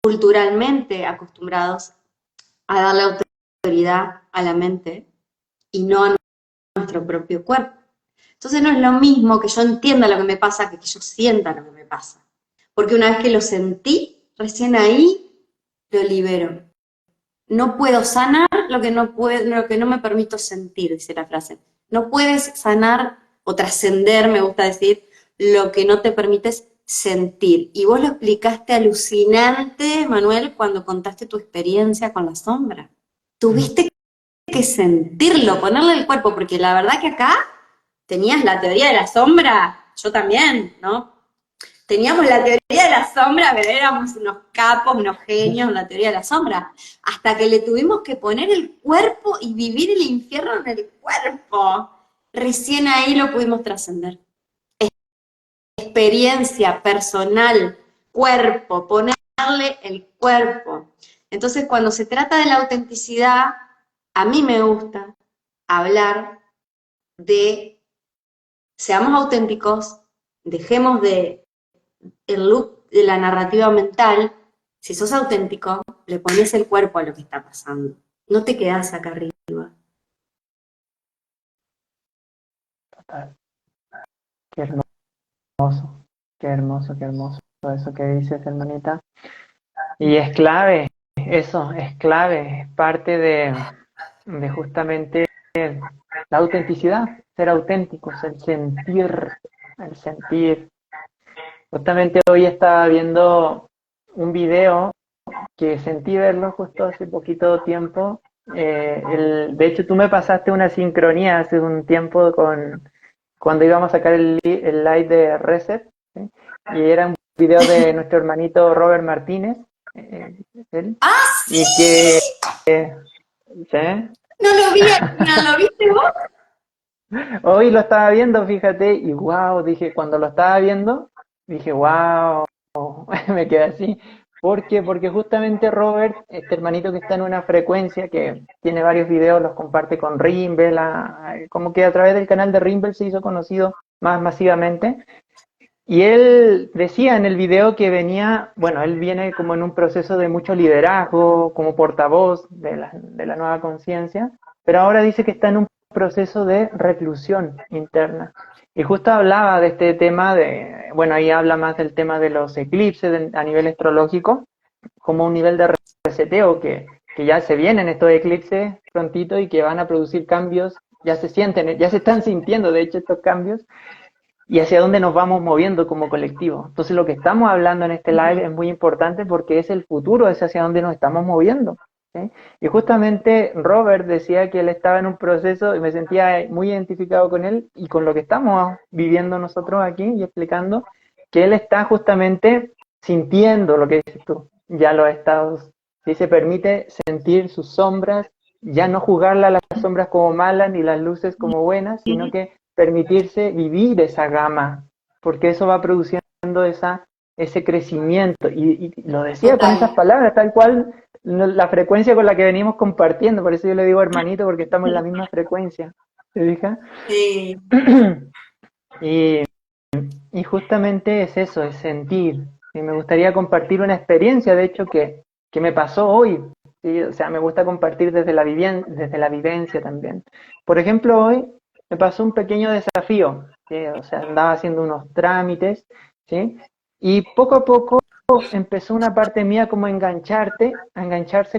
Speaker 1: culturalmente acostumbrados a darle autoridad a la mente y no a nuestro propio cuerpo. Entonces no es lo mismo que yo entienda lo que me pasa que yo sienta lo que me pasa. Porque una vez que lo sentí, recién ahí lo libero. No puedo sanar lo que no me permito sentir, dice la frase. No puedes sanar o trascender, me gusta decir, lo que no te permites sentir. Y vos lo explicaste alucinante, Manuel, cuando contaste tu experiencia con la sombra. Tuviste que sentirlo, ponerle el cuerpo, porque la verdad que acá tenías la teoría de la sombra, yo también, ¿no? Teníamos la teoría de la sombra, pero éramos unos capos, unos genios en la teoría de la sombra, hasta que le tuvimos que poner el cuerpo y vivir el infierno en el cuerpo. Recién ahí lo pudimos trascender. Experiencia personal, cuerpo, ponerle el cuerpo. Entonces, cuando se trata de la autenticidad, a mí me gusta hablar de seamos auténticos, dejemos de el loop de la narrativa mental. Si sos auténtico, le pones el cuerpo a lo que está pasando. No te quedás acá arriba.
Speaker 2: Total. Qué hermoso, qué hermoso, qué hermoso eso que dices, hermanita. Y es clave, eso, es clave, es parte de justamente la autenticidad, ser auténticos, el sentir, el sentir. Justamente hoy estaba viendo un video que sentí verlo justo hace poquito tiempo. De hecho, tú me pasaste una sincronía hace un tiempo cuando íbamos a sacar el live de Reset, ¿sí? Y era un video de nuestro hermanito Robert Martínez, él,
Speaker 1: ¡Ah,
Speaker 2: y que,
Speaker 1: sí!
Speaker 2: ¿sí?
Speaker 1: ¿No lo vi? ¿No lo viste vos?
Speaker 2: Hoy lo estaba viendo, fíjate, y wow, dije, cuando lo estaba viendo, dije, wow, me quedé así. ¿Por qué? Porque justamente Robert, este hermanito que está en una frecuencia, que tiene varios videos, los comparte con Rimbel, como que a través del canal de Rimbel se hizo conocido más masivamente. Y él decía en el video que venía, bueno, él viene como en un proceso de mucho liderazgo, como portavoz de la nueva conciencia, pero ahora dice que está en un proceso de reclusión interna. Y justo hablaba de este tema bueno, ahí habla más del tema de los eclipses a nivel astrológico, como un nivel de reseteo que ya se vienen estos eclipses prontito y que van a producir cambios, ya se sienten, ya se están sintiendo de hecho estos cambios y hacia dónde nos vamos moviendo como colectivo. Entonces lo que estamos hablando en este live es muy importante porque es el futuro, es hacia dónde nos estamos moviendo. ¿Sí? Y justamente Robert decía que él estaba en un proceso y me sentía muy identificado con él y con lo que estamos viviendo nosotros aquí y explicando, que él está justamente sintiendo lo que dices tú, ya los estados, si se permite sentir sus sombras, ya no juzgarlas a las sombras como malas ni las luces como buenas, sino que permitirse vivir esa gama, porque eso va produciendo ese crecimiento. Y lo decía con esas
Speaker 1: Total.
Speaker 2: palabras, tal cual la frecuencia con la que venimos compartiendo, por eso yo le digo hermanito, porque estamos en la misma frecuencia. ¿Te fijas?
Speaker 1: Sí.
Speaker 2: Y, y justamente es eso, es sentir. Y me gustaría compartir una experiencia, de hecho, que me pasó hoy. ¿Sí? O sea, me gusta compartir desde la vivencia también. Por ejemplo, hoy me pasó un pequeño desafío. ¿Sí? O sea, andaba haciendo unos trámites, ¿sí? Y poco a poco empezó una parte mía como a engancharse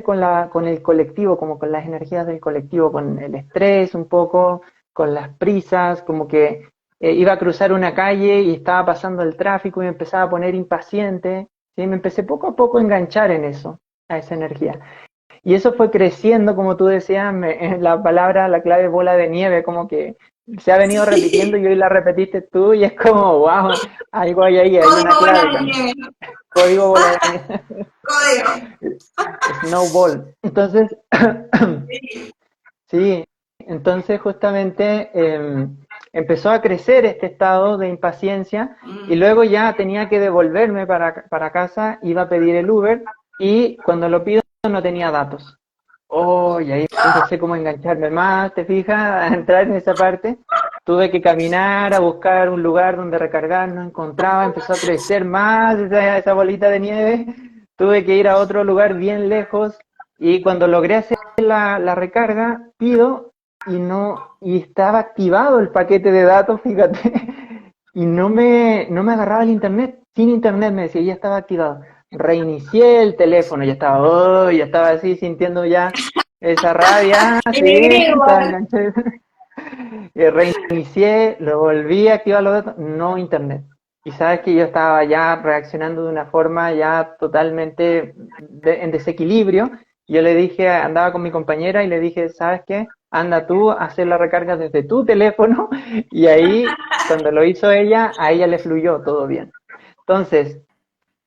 Speaker 2: con el colectivo, como con las energías del colectivo, con el estrés un poco, con las prisas, como que iba a cruzar una calle y estaba pasando el tráfico y me empezaba a poner impaciente, ¿sí? Me empecé poco a poco a enganchar en eso, a esa energía. Y eso fue creciendo, como tú decías, la palabra, la clave bola de nieve, como que se ha venido repitiendo y hoy la repetiste tú y es como, wow, algo hay ahí, hay una
Speaker 1: Código bola
Speaker 2: clave
Speaker 1: de
Speaker 2: también.
Speaker 1: nieve.
Speaker 2: Código bola de nieve,
Speaker 1: Código.
Speaker 2: snowball. Entonces, sí, entonces justamente empezó a crecer este estado de impaciencia y luego ya tenía que devolverme para casa, iba a pedir el Uber y cuando lo pido no tenía datos. Oh, y ahí empecé como a engancharme más, ¿te fijas? A entrar en esa parte. Tuve que caminar a buscar un lugar donde recargar, no encontraba, empezó a crecer más esa bolita de nieve. Tuve que ir a otro lugar bien lejos y cuando logré hacer la recarga, pido y estaba activado el paquete de datos, fíjate, y no me agarraba el internet. Sin internet me decía, ya estaba activado. Reinicié el teléfono, ya estaba así sintiendo ya esa rabia,
Speaker 1: El
Speaker 2: sí, estaba
Speaker 1: egregor.
Speaker 2: enganchado. Reinicié, lo volví a activar los datos, no internet. Y sabes que yo estaba ya reaccionando de una forma ya totalmente en desequilibrio. Yo le dije, andaba con mi compañera y le dije, ¿sabes qué? Anda tú a hacer la recarga desde tu teléfono. Y ahí, cuando lo hizo ella, a ella le fluyó todo bien. Entonces,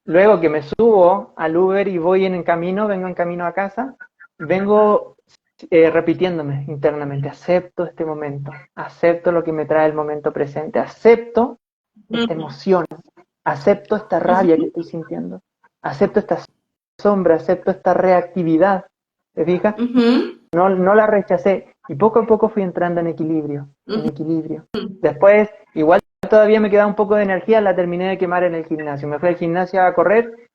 Speaker 2: luego que me subo al Uber y vengo en camino a casa, vengo repitiéndome internamente, acepto este momento, acepto lo que me trae el momento presente, acepto esta emoción, acepto esta rabia que estoy sintiendo, acepto esta sombra, acepto esta reactividad, ¿te fijas? No la rechacé y poco a poco fui entrando en equilibrio, en equilibrio. Después, igual todavía me quedaba un poco de energía, la terminé de quemar en el gimnasio. Me fui al gimnasio a correr,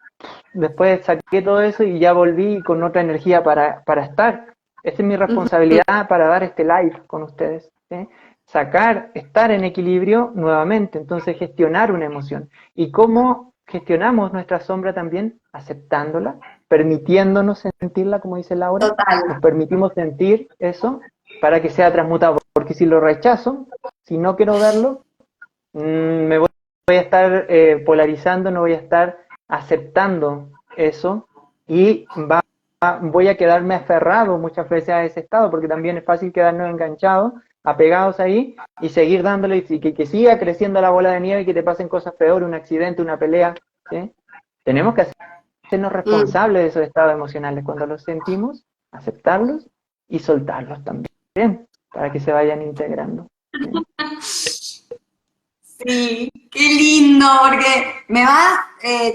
Speaker 2: después saqué todo eso y ya volví con otra energía para estar. Esta es mi responsabilidad para dar este live con ustedes. ¿Sí? Estar en equilibrio nuevamente, entonces gestionar una emoción. ¿Y cómo gestionamos nuestra sombra también? Aceptándola, permitiéndonos sentirla, como dice Laura, nos
Speaker 1: Total.
Speaker 2: permitimos sentir eso para que sea transmutado, porque si lo rechazo, si no quiero verlo, me voy a estar polarizando, no voy a estar aceptando eso y voy a quedarme aferrado muchas veces a ese estado, porque también es fácil quedarnos enganchados, apegados ahí y seguir dándole y que siga creciendo la bola de nieve y que te pasen cosas peores, un accidente, una pelea. ¿Sí? Tenemos que hacernos responsables de esos estados emocionales cuando los sentimos, aceptarlos y soltarlos también, para que se vayan integrando. ¿Sí?
Speaker 1: Sí, qué lindo, porque me va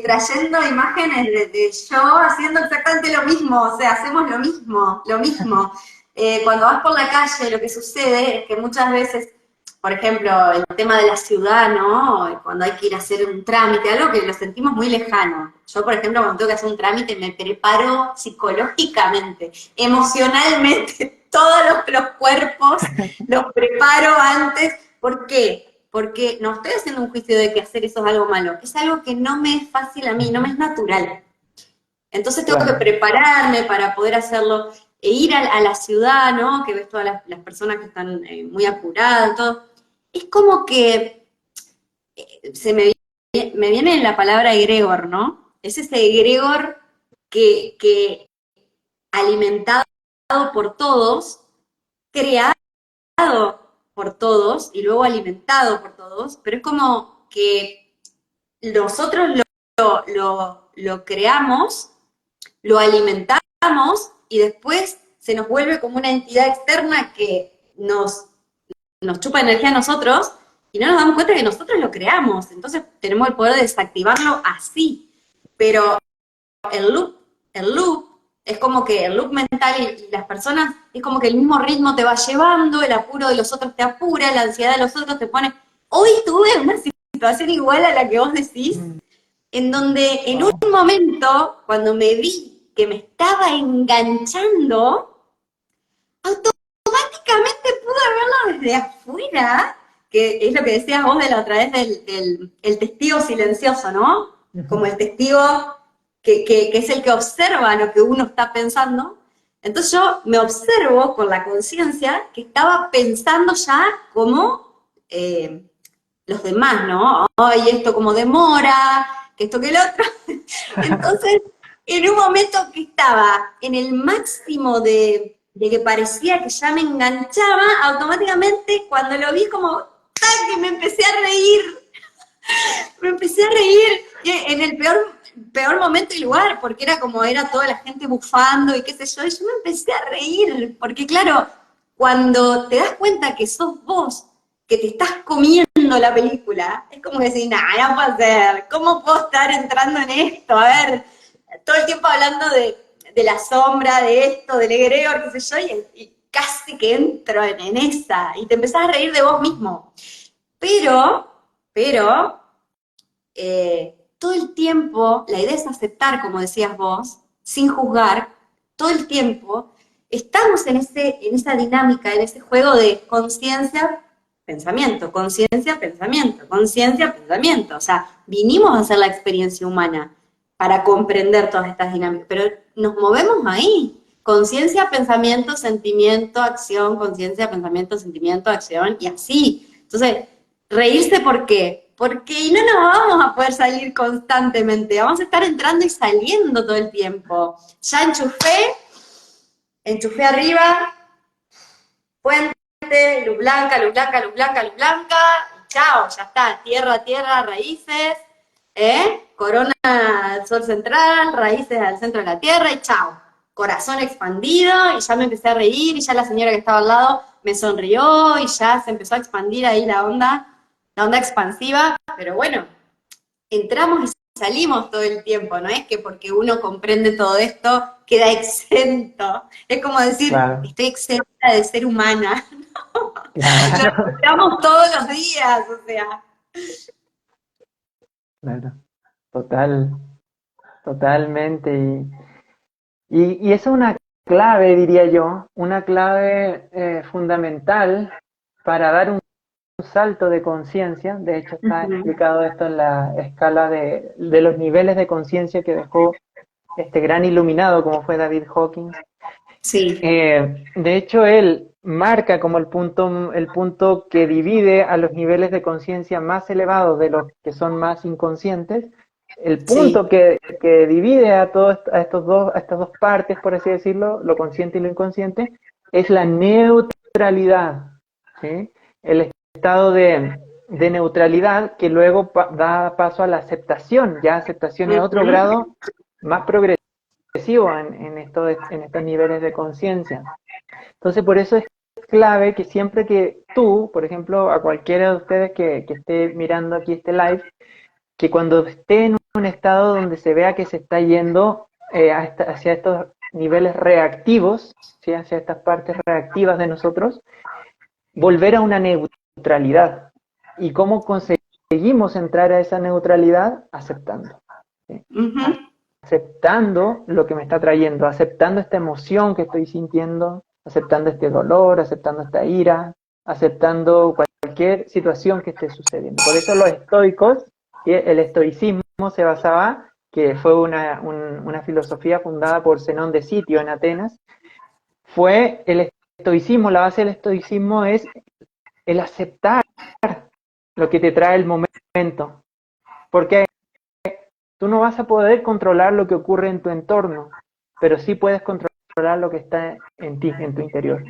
Speaker 1: trayendo imágenes de yo haciendo exactamente lo mismo, o sea, hacemos lo mismo, lo mismo. Cuando vas por la calle, lo que sucede es que muchas veces, por ejemplo, el tema de la ciudad, ¿no? Cuando hay que ir a hacer un trámite, algo que lo sentimos muy lejano. Yo, por ejemplo, cuando tengo que hacer un trámite, me preparo psicológicamente, emocionalmente, todos los cuerpos los preparo antes. ¿Por qué? Porque no estoy haciendo un juicio de que hacer eso es algo malo, que es algo que no me es fácil a mí, no me es natural. Entonces tengo que
Speaker 2: Claro.
Speaker 1: prepararme para poder hacerlo, e ir a la ciudad, ¿no? Que ves todas las personas que están muy apuradas, todo. Es como que me viene la palabra egregor, ¿no? Es ese egregor que alimentado por todos, creado por todos y luego alimentado por todos, pero es como que nosotros lo creamos, lo alimentamos y después se nos vuelve como una entidad externa que nos chupa energía a nosotros y no nos damos cuenta que nosotros lo creamos. Entonces tenemos el poder de desactivarlo así. Pero el loop, el loop es como que el loop mental y las personas, es como que el mismo ritmo te va llevando, el apuro de los otros te apura, la ansiedad de los otros te pone. Hoy tuve una situación igual a la que vos decís, en donde en un
Speaker 2: Wow.
Speaker 1: momento, cuando me vi que me estaba enganchando, automáticamente pude verlo desde afuera, que es lo que decías vos de la otra vez el testigo silencioso, ¿no? Como el testigo que es el que observa lo que uno está pensando. Entonces yo me observo con la conciencia que estaba pensando ya como los demás, ¿no? Ay, esto como demora, que esto que el otro. Entonces, en un momento que estaba en el máximo de que parecía que ya me enganchaba, automáticamente cuando lo vi como, ¡tac! Y me empecé a reír en el peor momento y lugar, porque era como era toda la gente bufando y qué sé yo, y yo me empecé a reír, porque claro, cuando te das cuenta que sos vos que te estás comiendo la película, es como decir, nah, no puede ser, ¿cómo puedo estar entrando en esto? A ver, todo el tiempo hablando de la sombra, de esto, del egregor, qué sé yo, y casi que entro en esa, y te empezás a reír de vos mismo. Pero, todo el tiempo, la idea es aceptar, como decías vos, sin juzgar, todo el tiempo, estamos en esa dinámica, en ese juego de conciencia, pensamiento, conciencia, pensamiento, conciencia, pensamiento. O sea, vinimos a hacer la experiencia humana para comprender todas estas dinámicas, pero nos movemos ahí. Conciencia, pensamiento, sentimiento, acción, conciencia, pensamiento, sentimiento, acción, y así. Entonces, reírse, ¿por qué? Porque no nos vamos a poder salir constantemente, vamos a estar entrando y saliendo todo el tiempo. Ya enchufé arriba, puente, luz blanca, luz blanca, luz blanca, luz blanca, y chao, ya está, tierra, tierra, raíces, corona al sol central, raíces al centro de la tierra, y chao. Corazón expandido, y ya me empecé a reír, y ya la señora que estaba al lado me sonrió, y ya se empezó a expandir ahí la onda expansiva, pero bueno, entramos y salimos todo el tiempo, no es que porque uno comprende todo esto queda exento, es como decir,
Speaker 2: Claro,
Speaker 1: estoy exenta de ser humana, lo
Speaker 2: claro,
Speaker 1: necesitamos todos los días, o sea.
Speaker 2: claro, total, totalmente. Y esa es una clave, diría yo, una clave fundamental para dar un salto de conciencia. De hecho, está
Speaker 1: Ujú.
Speaker 2: explicado esto en la escala de los niveles de conciencia que dejó este gran iluminado como fue David Hawking.
Speaker 1: Sí.
Speaker 2: De hecho, él marca como el punto que divide a los niveles de conciencia más elevados de los que son más inconscientes. El
Speaker 1: Sí.
Speaker 2: punto que divide a estas dos partes, por así decirlo, lo consciente y lo inconsciente, es la neutralidad, ¿sí? El estado de neutralidad que luego da paso a la aceptación. Ya aceptación es otro
Speaker 1: Ujú.
Speaker 2: grado más progresivo en estos niveles de conciencia. Entonces, por eso es clave que siempre que tú, por ejemplo, a cualquiera de ustedes que esté mirando aquí este live, que cuando esté en un estado donde se vea que se está yendo hacia estos niveles reactivos, ¿sí? Hacia estas partes reactivas de nosotros, volver a una neutralidad. ¿Y cómo conseguimos entrar a esa neutralidad? Aceptando. ¿Sí?
Speaker 1: Ujú.
Speaker 2: Aceptando lo que me está trayendo, aceptando esta emoción que estoy sintiendo, aceptando este dolor, aceptando esta ira, aceptando cualquier situación que esté sucediendo. Por eso los estoicos, el estoicismo se basaba, que fue una filosofía fundada por Zenón de Sitio en Atenas, fue el estoicismo, la base del estoicismo es el aceptar lo que te trae el momento. Porque tú no vas a poder controlar lo que ocurre en tu entorno, pero sí puedes controlar lo que está en ti, en tu interior.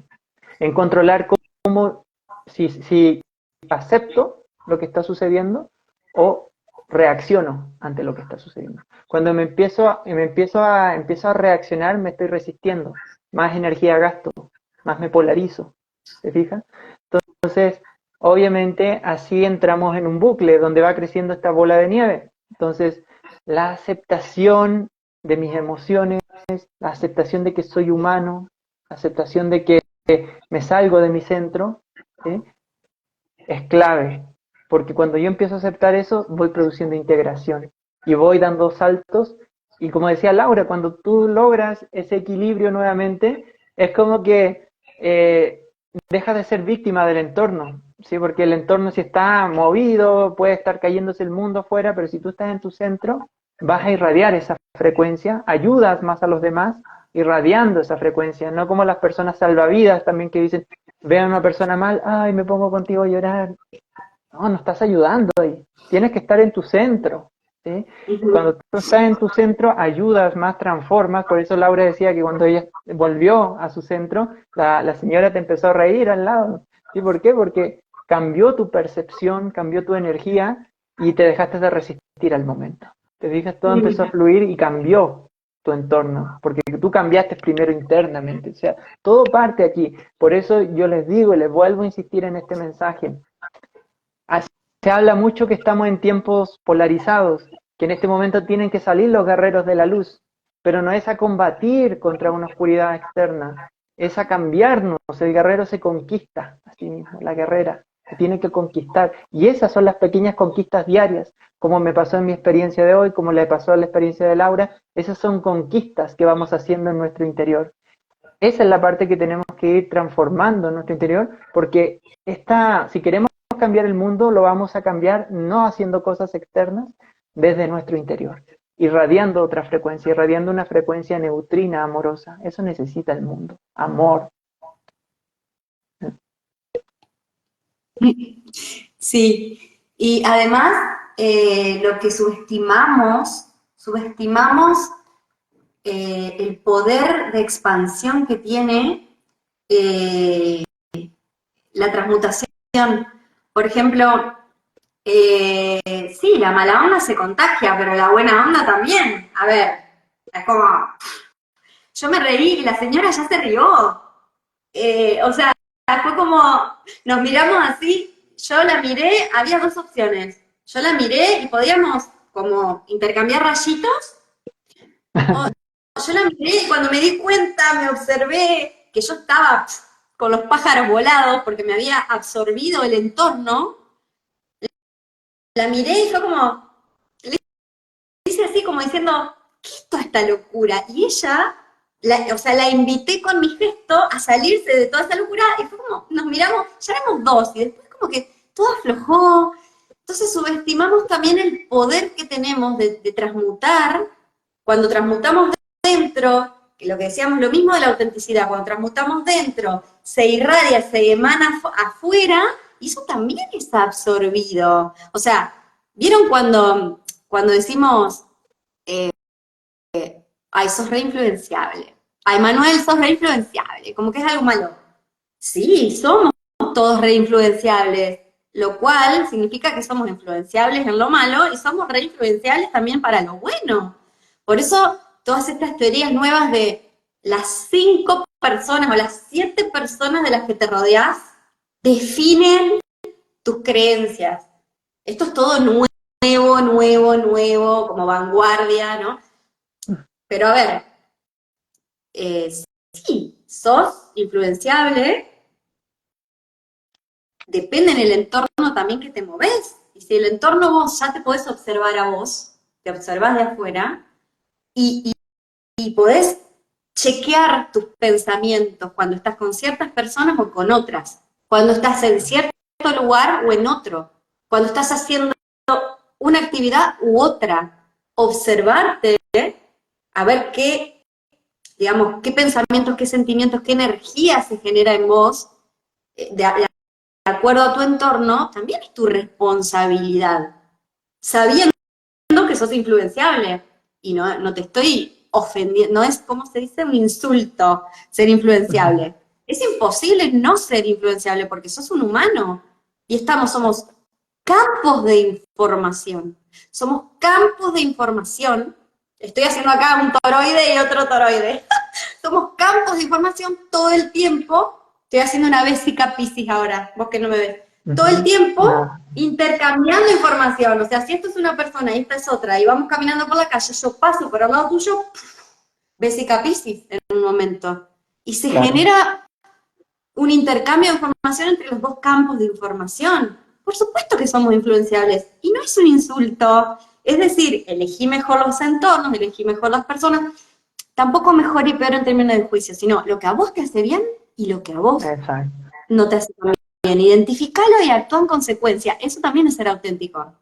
Speaker 2: En controlar cómo, si acepto lo que está sucediendo o reacciono ante lo que está sucediendo. Cuando empiezo a reaccionar, me estoy resistiendo, más energía gasto, más me polarizo, ¿te fijas? Entonces, obviamente, así entramos en un bucle donde va creciendo esta bola de nieve. Entonces, la aceptación de mis emociones, la aceptación de que soy humano, la aceptación de que me salgo de mi centro, ¿sí? Es clave, porque cuando yo empiezo a aceptar eso, voy produciendo integración y voy dando saltos. Y como decía Laura, cuando tú logras ese equilibrio nuevamente, es como que dejas de ser víctima del entorno, ¿sí? Porque el entorno, si está movido, puede estar cayéndose el mundo afuera, pero si tú estás en tu centro, vas a irradiar esa frecuencia, ayudas más a los demás irradiando esa frecuencia, no como las personas salvavidas también que dicen, vean a una persona mal, ay, me pongo contigo a llorar. No, no estás ayudando ahí. Tienes que estar en tu centro, ¿sí?
Speaker 1: Ujú.
Speaker 2: Cuando tú estás en tu centro, ayudas más, transformas. Por eso Laura decía que cuando ella volvió a su centro, la señora te empezó a reír al lado. ¿Sí? ¿Por qué? Porque cambió tu percepción, cambió tu energía y te dejaste de resistir al momento. Te fijas, todo empezó a fluir y cambió tu entorno, porque tú cambiaste primero internamente. O sea, todo parte aquí. Por eso yo les digo y les vuelvo a insistir en este mensaje. se habla mucho que estamos en tiempos polarizados, que en este momento tienen que salir los guerreros de la luz, pero no es a combatir contra una oscuridad externa, es a cambiarnos. El guerrero se conquista a sí mismo, la guerrera se tiene que conquistar, y esas son las pequeñas conquistas diarias, como me pasó en mi experiencia de hoy, como le pasó en la experiencia de Laura. Esas son conquistas que vamos haciendo en nuestro interior. Esa es la parte que tenemos que ir transformando en nuestro interior, porque si queremos cambiar el mundo, lo vamos a cambiar no haciendo cosas externas, desde nuestro interior, irradiando otra frecuencia, irradiando una frecuencia neutrina, amorosa. Eso necesita el mundo, amor.
Speaker 1: Sí, y además lo que subestimamos el poder de expansión que tiene eh, la transmutación. Por ejemplo, sí, la mala onda se contagia, pero la buena onda también. A ver, es como, yo me reí y la señora ya se rió. O sea, fue como, nos miramos así, yo la miré, había dos opciones. Yo la miré y podíamos como intercambiar rayitos. O yo la miré y cuando me di cuenta, me observé que yo estaba con los pájaros volados porque me había absorbido el entorno. La miré y fue como, le hice así como diciendo, ¿qué es toda esta locura? Y ella, o sea, la invité con mi gesto a salirse de toda esa locura y fue como, nos miramos, ya éramos dos y después como que todo aflojó. Entonces subestimamos también el poder que tenemos de transmutar. Cuando transmutamos dentro, que lo que decíamos, lo mismo de la autenticidad, cuando transmutamos dentro, se irradia, se emana afuera, y eso también está absorbido. O sea, ¿vieron cuando decimos, ay, sos re influenciable? Ay, Manuel, sos re influenciable, como que es algo malo. Sí, somos todos re influenciables, lo cual significa que somos influenciables en lo malo y somos re influenciables también para lo bueno. Por eso todas estas teorías nuevas de las 5 personas o las 7 personas de las que te rodeas definen tus creencias. Esto es todo nuevo, como vanguardia, ¿no? Pero a ver, sí, sos influenciable, depende en el entorno también que te moves. Y si el entorno vos ya te podés observar a vos, te observás de afuera, y, y podés chequear tus pensamientos cuando estás con ciertas personas o con otras, cuando estás en cierto lugar o en otro, cuando estás haciendo una actividad u otra, observarte, a ver qué, digamos, qué pensamientos, qué sentimientos, qué energía se genera en vos, de acuerdo a tu entorno, también es tu responsabilidad, sabiendo que sos influenciable. Y no te estoy ofendiendo, no es, como se dice, un insulto ser influenciable. Es imposible no ser influenciable porque sos un humano y somos campos de información. Somos campos de información. Estoy haciendo acá un toroide y otro toroide. Somos campos de información todo el tiempo. Estoy haciendo una vésica Piscis ahora, vos que no me ves. Todo el tiempo intercambiando información. O sea, si esto es una persona y esta es otra, y vamos caminando por la calle, yo paso por al lado tuyo, vésica Piscis en un momento. Y se genera un intercambio de información entre los dos campos de información. Por supuesto que somos influenciables. Y no es un insulto. Es decir, elegí mejor los entornos, elegí mejor las personas. Tampoco mejor y peor en términos de juicio, sino lo que a vos te hace bien y lo que a vos no te hace bien. Identificalo y actúa en consecuencia. Eso también es ser auténtico.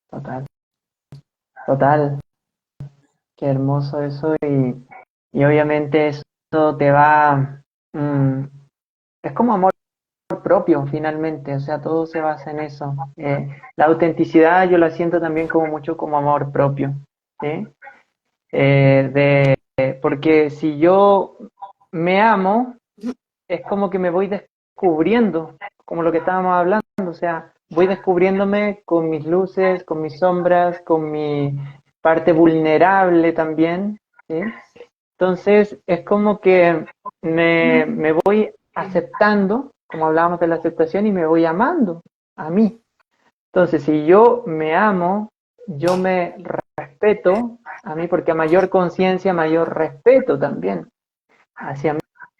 Speaker 2: Total, total. Qué hermoso eso, y obviamente eso te va... es como amor propio finalmente, o sea, todo se basa en eso. La autenticidad yo la siento también como mucho como amor propio, ¿sí? Porque si yo me amo, es como que me voy descubriendo, como lo que estábamos hablando, o sea, voy descubriéndome con mis luces, con mis sombras, con mi parte vulnerable también, ¿sí? Entonces, es como que me voy aceptando, como hablábamos de la aceptación, y me voy amando a mí. Entonces, si yo me amo, yo me respeto a mí, porque a mayor conciencia, mayor respeto también hacia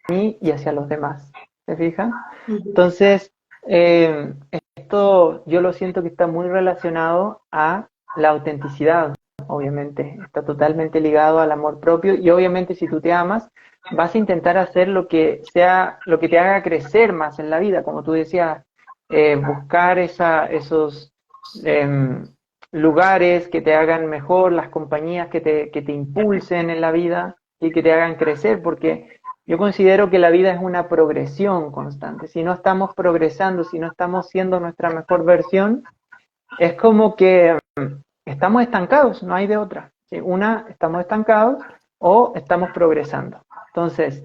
Speaker 2: mí y hacia los demás. ¿Se fijan?
Speaker 1: Ujú.
Speaker 2: Entonces, esto yo lo siento que está muy relacionado a la autenticidad, obviamente. Está totalmente ligado al amor propio y obviamente si tú te amas, vas a intentar hacer lo que sea, lo que te haga crecer más en la vida, como tú decías, buscar esos em, lugares que te hagan mejor, las compañías que te impulsen en la vida y que te hagan crecer, porque yo considero que la vida es una progresión constante. Si no estamos progresando, si no estamos siendo nuestra mejor versión, es como que estamos estancados, no hay de otra. ¿Sí? Una, estamos estancados o estamos progresando. Entonces,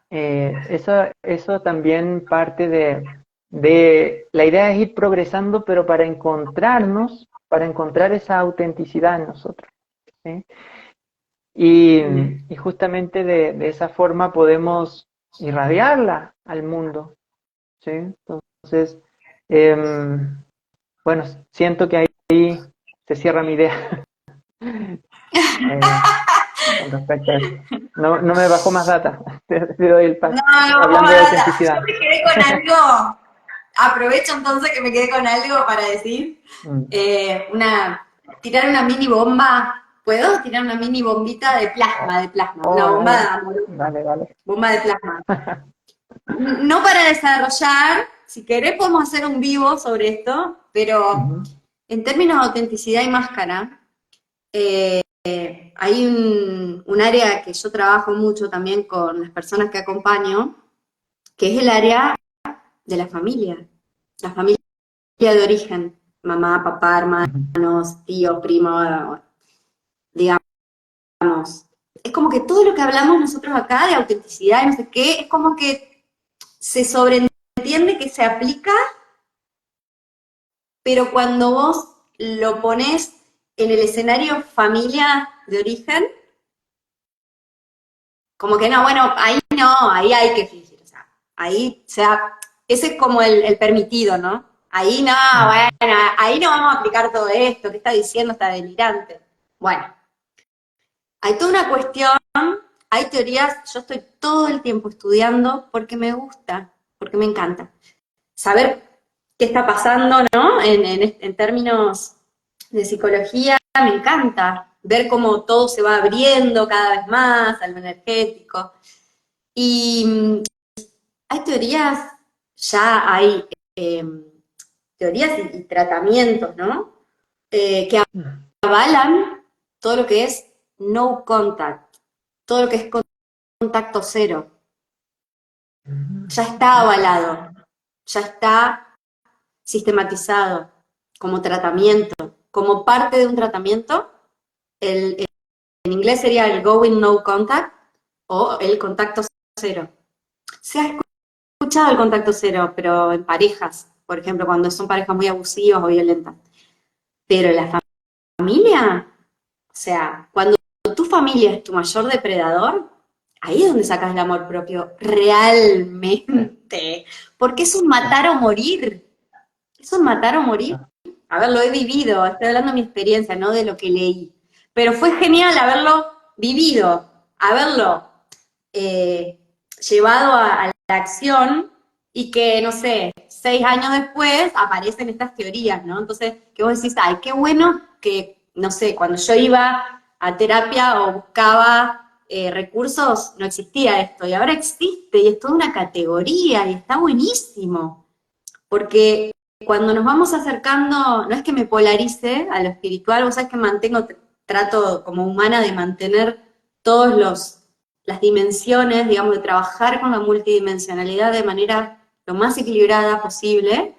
Speaker 2: eso también parte la idea es ir progresando, pero para encontrarnos, para encontrar esa autenticidad en nosotros. ¿Sí? Y justamente de esa forma podemos irradiarla al mundo, ¿sí? Entonces, bueno, siento que ahí se cierra mi idea eh, con respecto a eso. No, no me bajó más data, te doy el
Speaker 1: No,
Speaker 2: paso,
Speaker 1: no,
Speaker 2: hablando de
Speaker 1: nada. Yo
Speaker 2: autenticidad.
Speaker 1: me quedé con algo, aprovecho entonces que me quedé con algo para decir,
Speaker 2: Mm.
Speaker 1: una, tirar una mini bomba. ¿Puedo tirar una mini bombita
Speaker 2: Oh,
Speaker 1: de plasma, una
Speaker 2: oh,
Speaker 1: bomba de
Speaker 2: dale,
Speaker 1: amor,
Speaker 2: dale, dale.
Speaker 1: bomba de plasma? No para desarrollar, si querés podemos hacer un vivo sobre esto, pero
Speaker 2: Ujú,
Speaker 1: en términos de autenticidad y máscara, hay un área que yo trabajo mucho también con las personas que acompaño, que es el área de la familia de origen, mamá, papá,
Speaker 2: ujú.
Speaker 1: hermanos, tío, primo, digamos. Es como que todo lo que hablamos nosotros acá de autenticidad y no sé qué, es como que se sobreentiende que se aplica, pero cuando vos lo pones en el escenario familia de origen, como que no, bueno, ahí no, ahí hay que fingir, o sea, ese es como el permitido, ¿no? Ahí no,
Speaker 2: Mm.
Speaker 1: bueno, ahí no vamos a aplicar todo esto, ¿qué está diciendo? Está delirante. Bueno, hay toda una cuestión, hay teorías, yo estoy todo el tiempo estudiando porque me gusta, porque me encanta. Saber qué está pasando, ¿no? En términos de psicología, me encanta ver cómo todo se va abriendo cada vez más a lo energético. Y hay teorías, ya hay eh, teorías y tratamientos, ¿no? Que avalan todo lo que es no contact, todo lo que es contacto cero. Ya está avalado, ya está sistematizado como tratamiento, como parte de un tratamiento. En inglés sería el going no contact o el contacto cero. Se ha escuchado el contacto cero, pero en parejas, por ejemplo, cuando son parejas muy abusivas o violentas. Pero la familia, o sea, cuando tu familia es tu mayor depredador, ahí es donde sacas el amor propio realmente. Porque es un matar o morir. Es un matar o morir. A ver, lo he vivido, estoy hablando de mi experiencia, no de lo que leí. Pero fue genial haberlo vivido, haberlo eh, llevado a la acción y que, no sé, 6 años después aparecen estas teorías, ¿no? Entonces, que vos decís, ay, qué bueno que, no sé, cuando yo iba a terapia o buscaba recursos, no existía esto, y ahora existe, y es toda una categoría, y está buenísimo, porque cuando nos vamos acercando, no es que me polarice a lo espiritual, vos sabés que trato como humana de mantener todos las dimensiones, digamos, de trabajar con la multidimensionalidad de manera lo más equilibrada posible.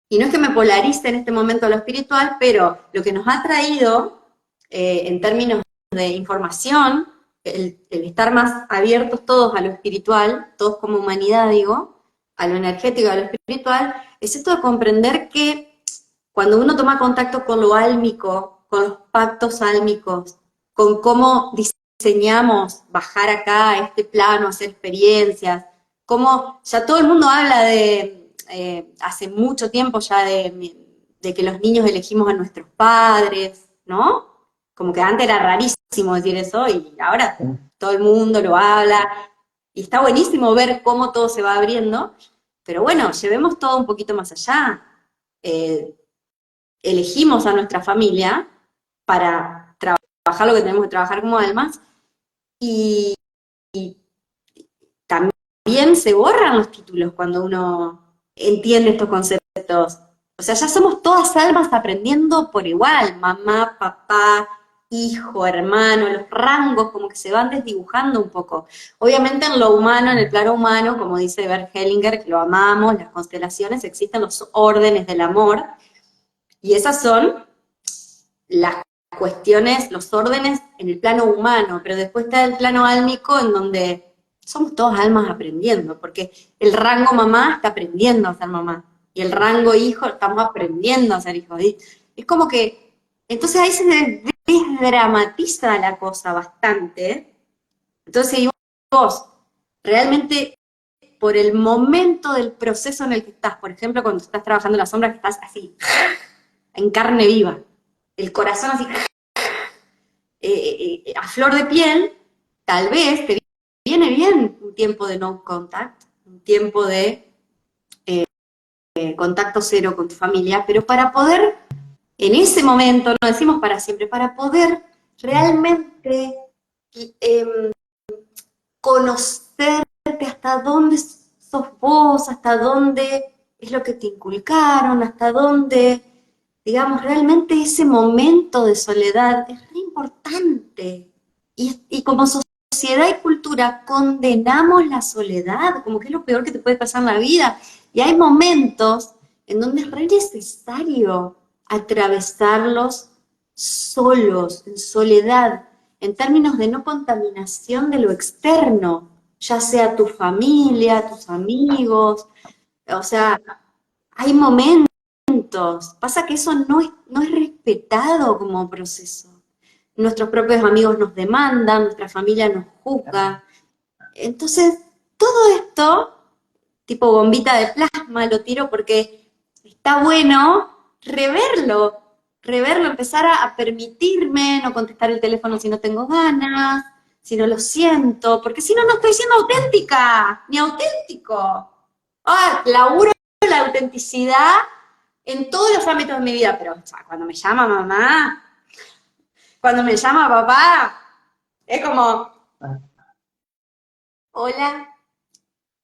Speaker 1: Y no es que me polarice en este momento lo espiritual, pero lo que nos ha traído, en términos de información, el estar más abiertos todos a lo espiritual, todos como humanidad, digo, a lo energético, a lo espiritual, es esto de comprender que cuando uno toma contacto con lo álmico, con los pactos álmicos, con cómo diseñamos bajar acá a este plano, hacer experiencias, cómo ya todo el mundo habla hace mucho tiempo ya de que los niños elegimos a nuestros padres, ¿no? Como que antes era rarísimo decir eso y ahora todo el mundo lo habla y está buenísimo ver cómo todo se va abriendo, pero bueno, llevemos todo un poquito más allá. Eh, Elegimos a nuestra familia para trabajar lo que tenemos que trabajar como almas y también se borran los títulos cuando uno entiende estos conceptos. O sea, ya somos todas almas aprendiendo por igual, mamá, papá, hijo, hermano, los rangos como que se van desdibujando un poco. Obviamente en lo humano, en el plano humano, como dice Bert Hellinger, que lo amamos, las constelaciones, existen los órdenes del amor, y esas son las cuestiones, los órdenes en el plano humano, pero después está el plano álmico en donde somos todas almas aprendiendo, porque el rango mamá está aprendiendo a ser mamá, y el rango hijo estamos aprendiendo a ser hijos. Y es como que, entonces ahí se desdramatiza la cosa bastante. Entonces, y vos, realmente, por el momento del proceso en el que estás, por ejemplo, cuando estás trabajando en la sombra, que estás así, en carne viva, el corazón así a flor de piel, tal vez te viene bien un tiempo de no contact, un tiempo de contacto cero con tu familia, pero para poder, en ese momento, no decimos para siempre, para poder realmente eh, conocerte hasta dónde sos vos, hasta dónde es lo que te inculcaron, hasta dónde, digamos, realmente ese momento de soledad es re importante. Y como sociedad y cultura condenamos la soledad, como que es lo peor que te puede pasar en la vida. Y hay momentos en donde es re necesario atravesarlos solos, en soledad, en términos de no contaminación de lo externo, ya sea tu familia, tus amigos, o sea, hay momentos, pasa que eso no es respetado como proceso. Nuestros propios amigos nos demandan, nuestra familia nos juzga. Entonces, todo esto, tipo bombita de plasma, lo tiro porque está bueno reverlo, empezar a permitirme no contestar el teléfono si no tengo ganas, si no lo siento, porque si no, no estoy siendo auténtica, ni auténtico. Ah, laburo la autenticidad en todos los ámbitos de mi vida, pero o sea, cuando me llama mamá, cuando me llama papá, es como, hola,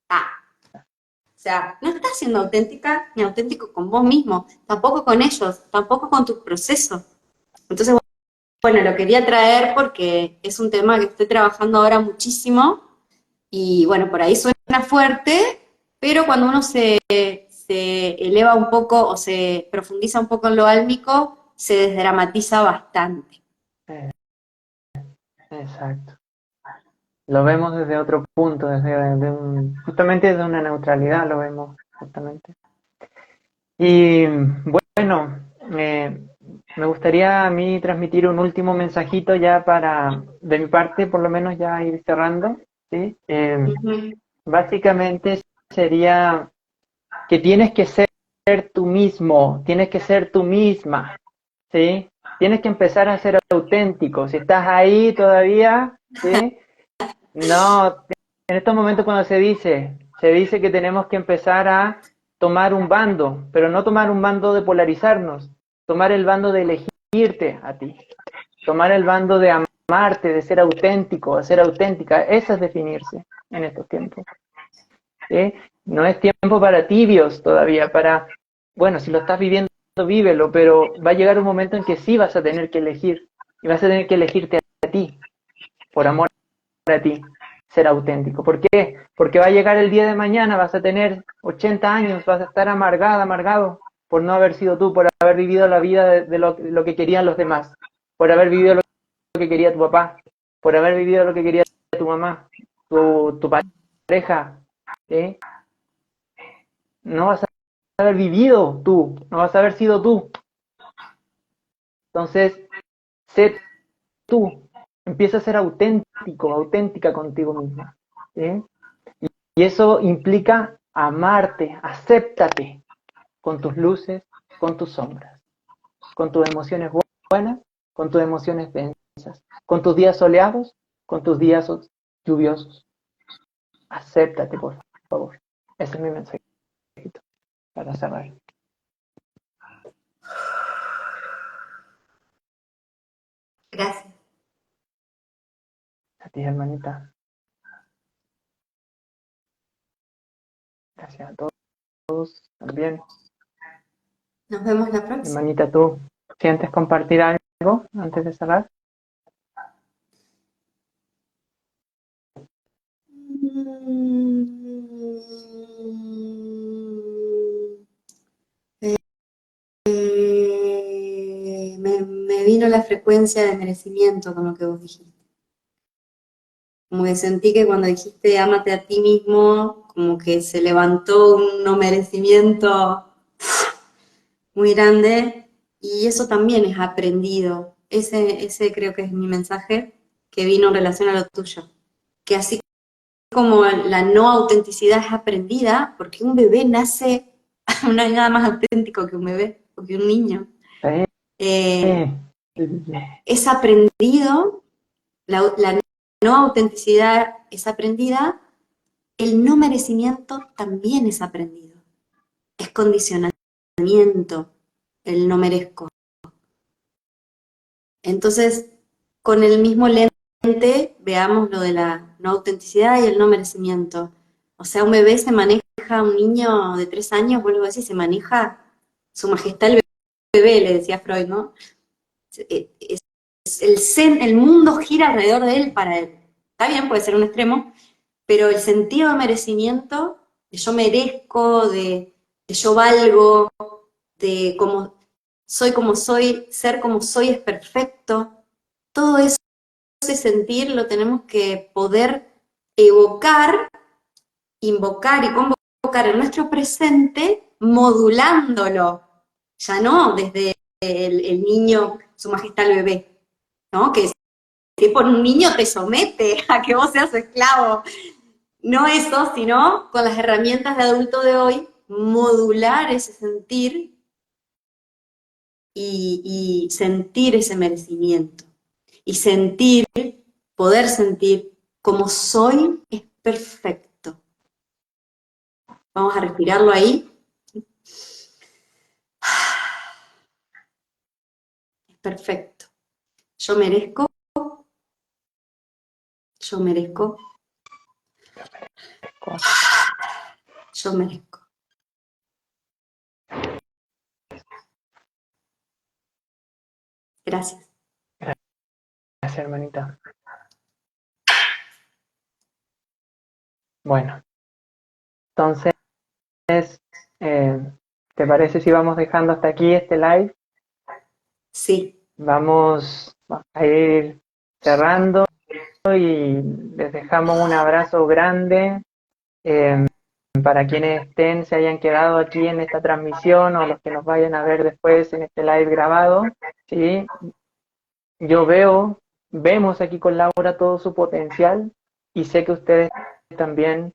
Speaker 1: ah. O sea, no estás siendo auténtica ni auténtico con vos mismo, tampoco con ellos, tampoco con tu proceso. Entonces, bueno, lo quería traer porque es un tema que estoy trabajando ahora muchísimo y bueno, por ahí suena fuerte, pero cuando uno se eleva un poco o se profundiza un poco en lo álmico, se desdramatiza bastante.
Speaker 2: Exacto. Lo vemos desde otro punto, justamente desde una neutralidad lo vemos, justamente. Y bueno, me gustaría a mí transmitir un último mensajito ya para, de mi parte, por lo menos ya ir cerrando, ¿sí?
Speaker 1: Ujú.
Speaker 2: Básicamente sería que tienes que ser tú mismo, tienes que ser tú misma, ¿sí? Tienes que empezar a ser auténtico. Si estás ahí todavía, ¿sí? No, en estos momentos cuando se dice que tenemos que empezar a tomar un bando, pero no tomar un bando de polarizarnos, tomar el bando de elegirte a ti, tomar el bando de amarte, de ser auténtico, de ser auténtica. Eso es definirse en estos tiempos, ¿sí? No es tiempo para tibios todavía, bueno, si lo estás viviendo, vívelo, pero va a llegar un momento en que sí vas a tener que elegir, y vas a tener que elegirte a ti, por amor a ti, ser auténtico. ¿Por qué? Porque va a llegar el día de mañana, vas a tener 80 años, vas a estar amargada, amargado, por no haber sido tú, por haber vivido la vida de lo que querían los demás, por haber vivido lo que quería tu papá, por haber vivido lo que quería tu mamá, tu pareja, ¿sí? No vas a haber vivido tú, no vas a haber sido tú. Entonces, sé tú, empieza a ser auténtico, auténtica contigo misma, ¿sí? Y eso implica amarte, acéptate con tus luces, con tus sombras, con tus emociones buenas, con tus emociones densas, con tus días soleados, con tus días lluviosos. Acéptate, por favor. Ese es mi mensajito para cerrar.
Speaker 1: Gracias.
Speaker 2: A ti, hermanita. Gracias a todos también.
Speaker 1: Nos vemos la próxima.
Speaker 2: Hermanita, ¿tú sientes compartir algo antes de cerrar?
Speaker 1: Me vino la frecuencia de merecimiento con lo que vos dijiste. Como que sentí que cuando dijiste ámate a ti mismo, como que se levantó un no merecimiento muy grande, y eso también es aprendido. Ese creo que es mi mensaje que vino en relación a lo tuyo. Que así como la no autenticidad es aprendida, porque un bebé nace, no hay nada más auténtico que un bebé o que un niño.
Speaker 2: Sí.
Speaker 1: Es aprendido, la no autenticidad es aprendida, el no merecimiento también es aprendido. Es condicionamiento, el no merezco. Entonces, con el mismo lente, veamos lo de la no autenticidad y el no merecimiento. O sea, un bebé se maneja, un niño de 3 años, vuelvo a decir, se maneja su majestad el bebé, le decía Freud, ¿no? El mundo gira alrededor de él para él. Está bien, puede ser un extremo, pero el sentido de merecimiento, de yo merezco, de yo valgo, de como soy, ser como soy es perfecto, todo ese sentir lo tenemos que poder evocar, invocar y convocar en nuestro presente, modulándolo, ya no desde el niño, su majestad el bebé, ¿no? Que si por un niño te somete a que vos seas su esclavo. No eso, sino con las herramientas de adulto de hoy, modular ese sentir y sentir ese merecimiento. Y sentir, poder sentir como soy es perfecto. Vamos a respirarlo ahí. Es perfecto. Yo merezco, yo merezco, yo merezco. Gracias.
Speaker 2: Gracias, hermanita. Bueno, entonces, ¿te parece si vamos dejando hasta aquí este live?
Speaker 1: Sí.
Speaker 2: Vamos a ir cerrando y les dejamos un abrazo grande. Para quienes se hayan quedado aquí en esta transmisión o los que nos vayan a ver después en este live grabado, ¿sí? Vemos aquí con Laura todo su potencial y sé que ustedes también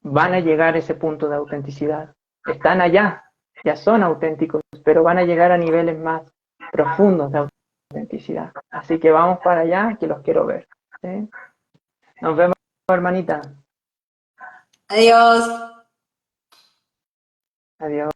Speaker 2: van a llegar a ese punto de autenticidad. Están allá, ya son auténticos, pero van a llegar a niveles más profundos de autenticidad. Así que vamos para allá, que los quiero ver. ¿Sí? Nos vemos, hermanita.
Speaker 1: Adiós.
Speaker 2: Adiós.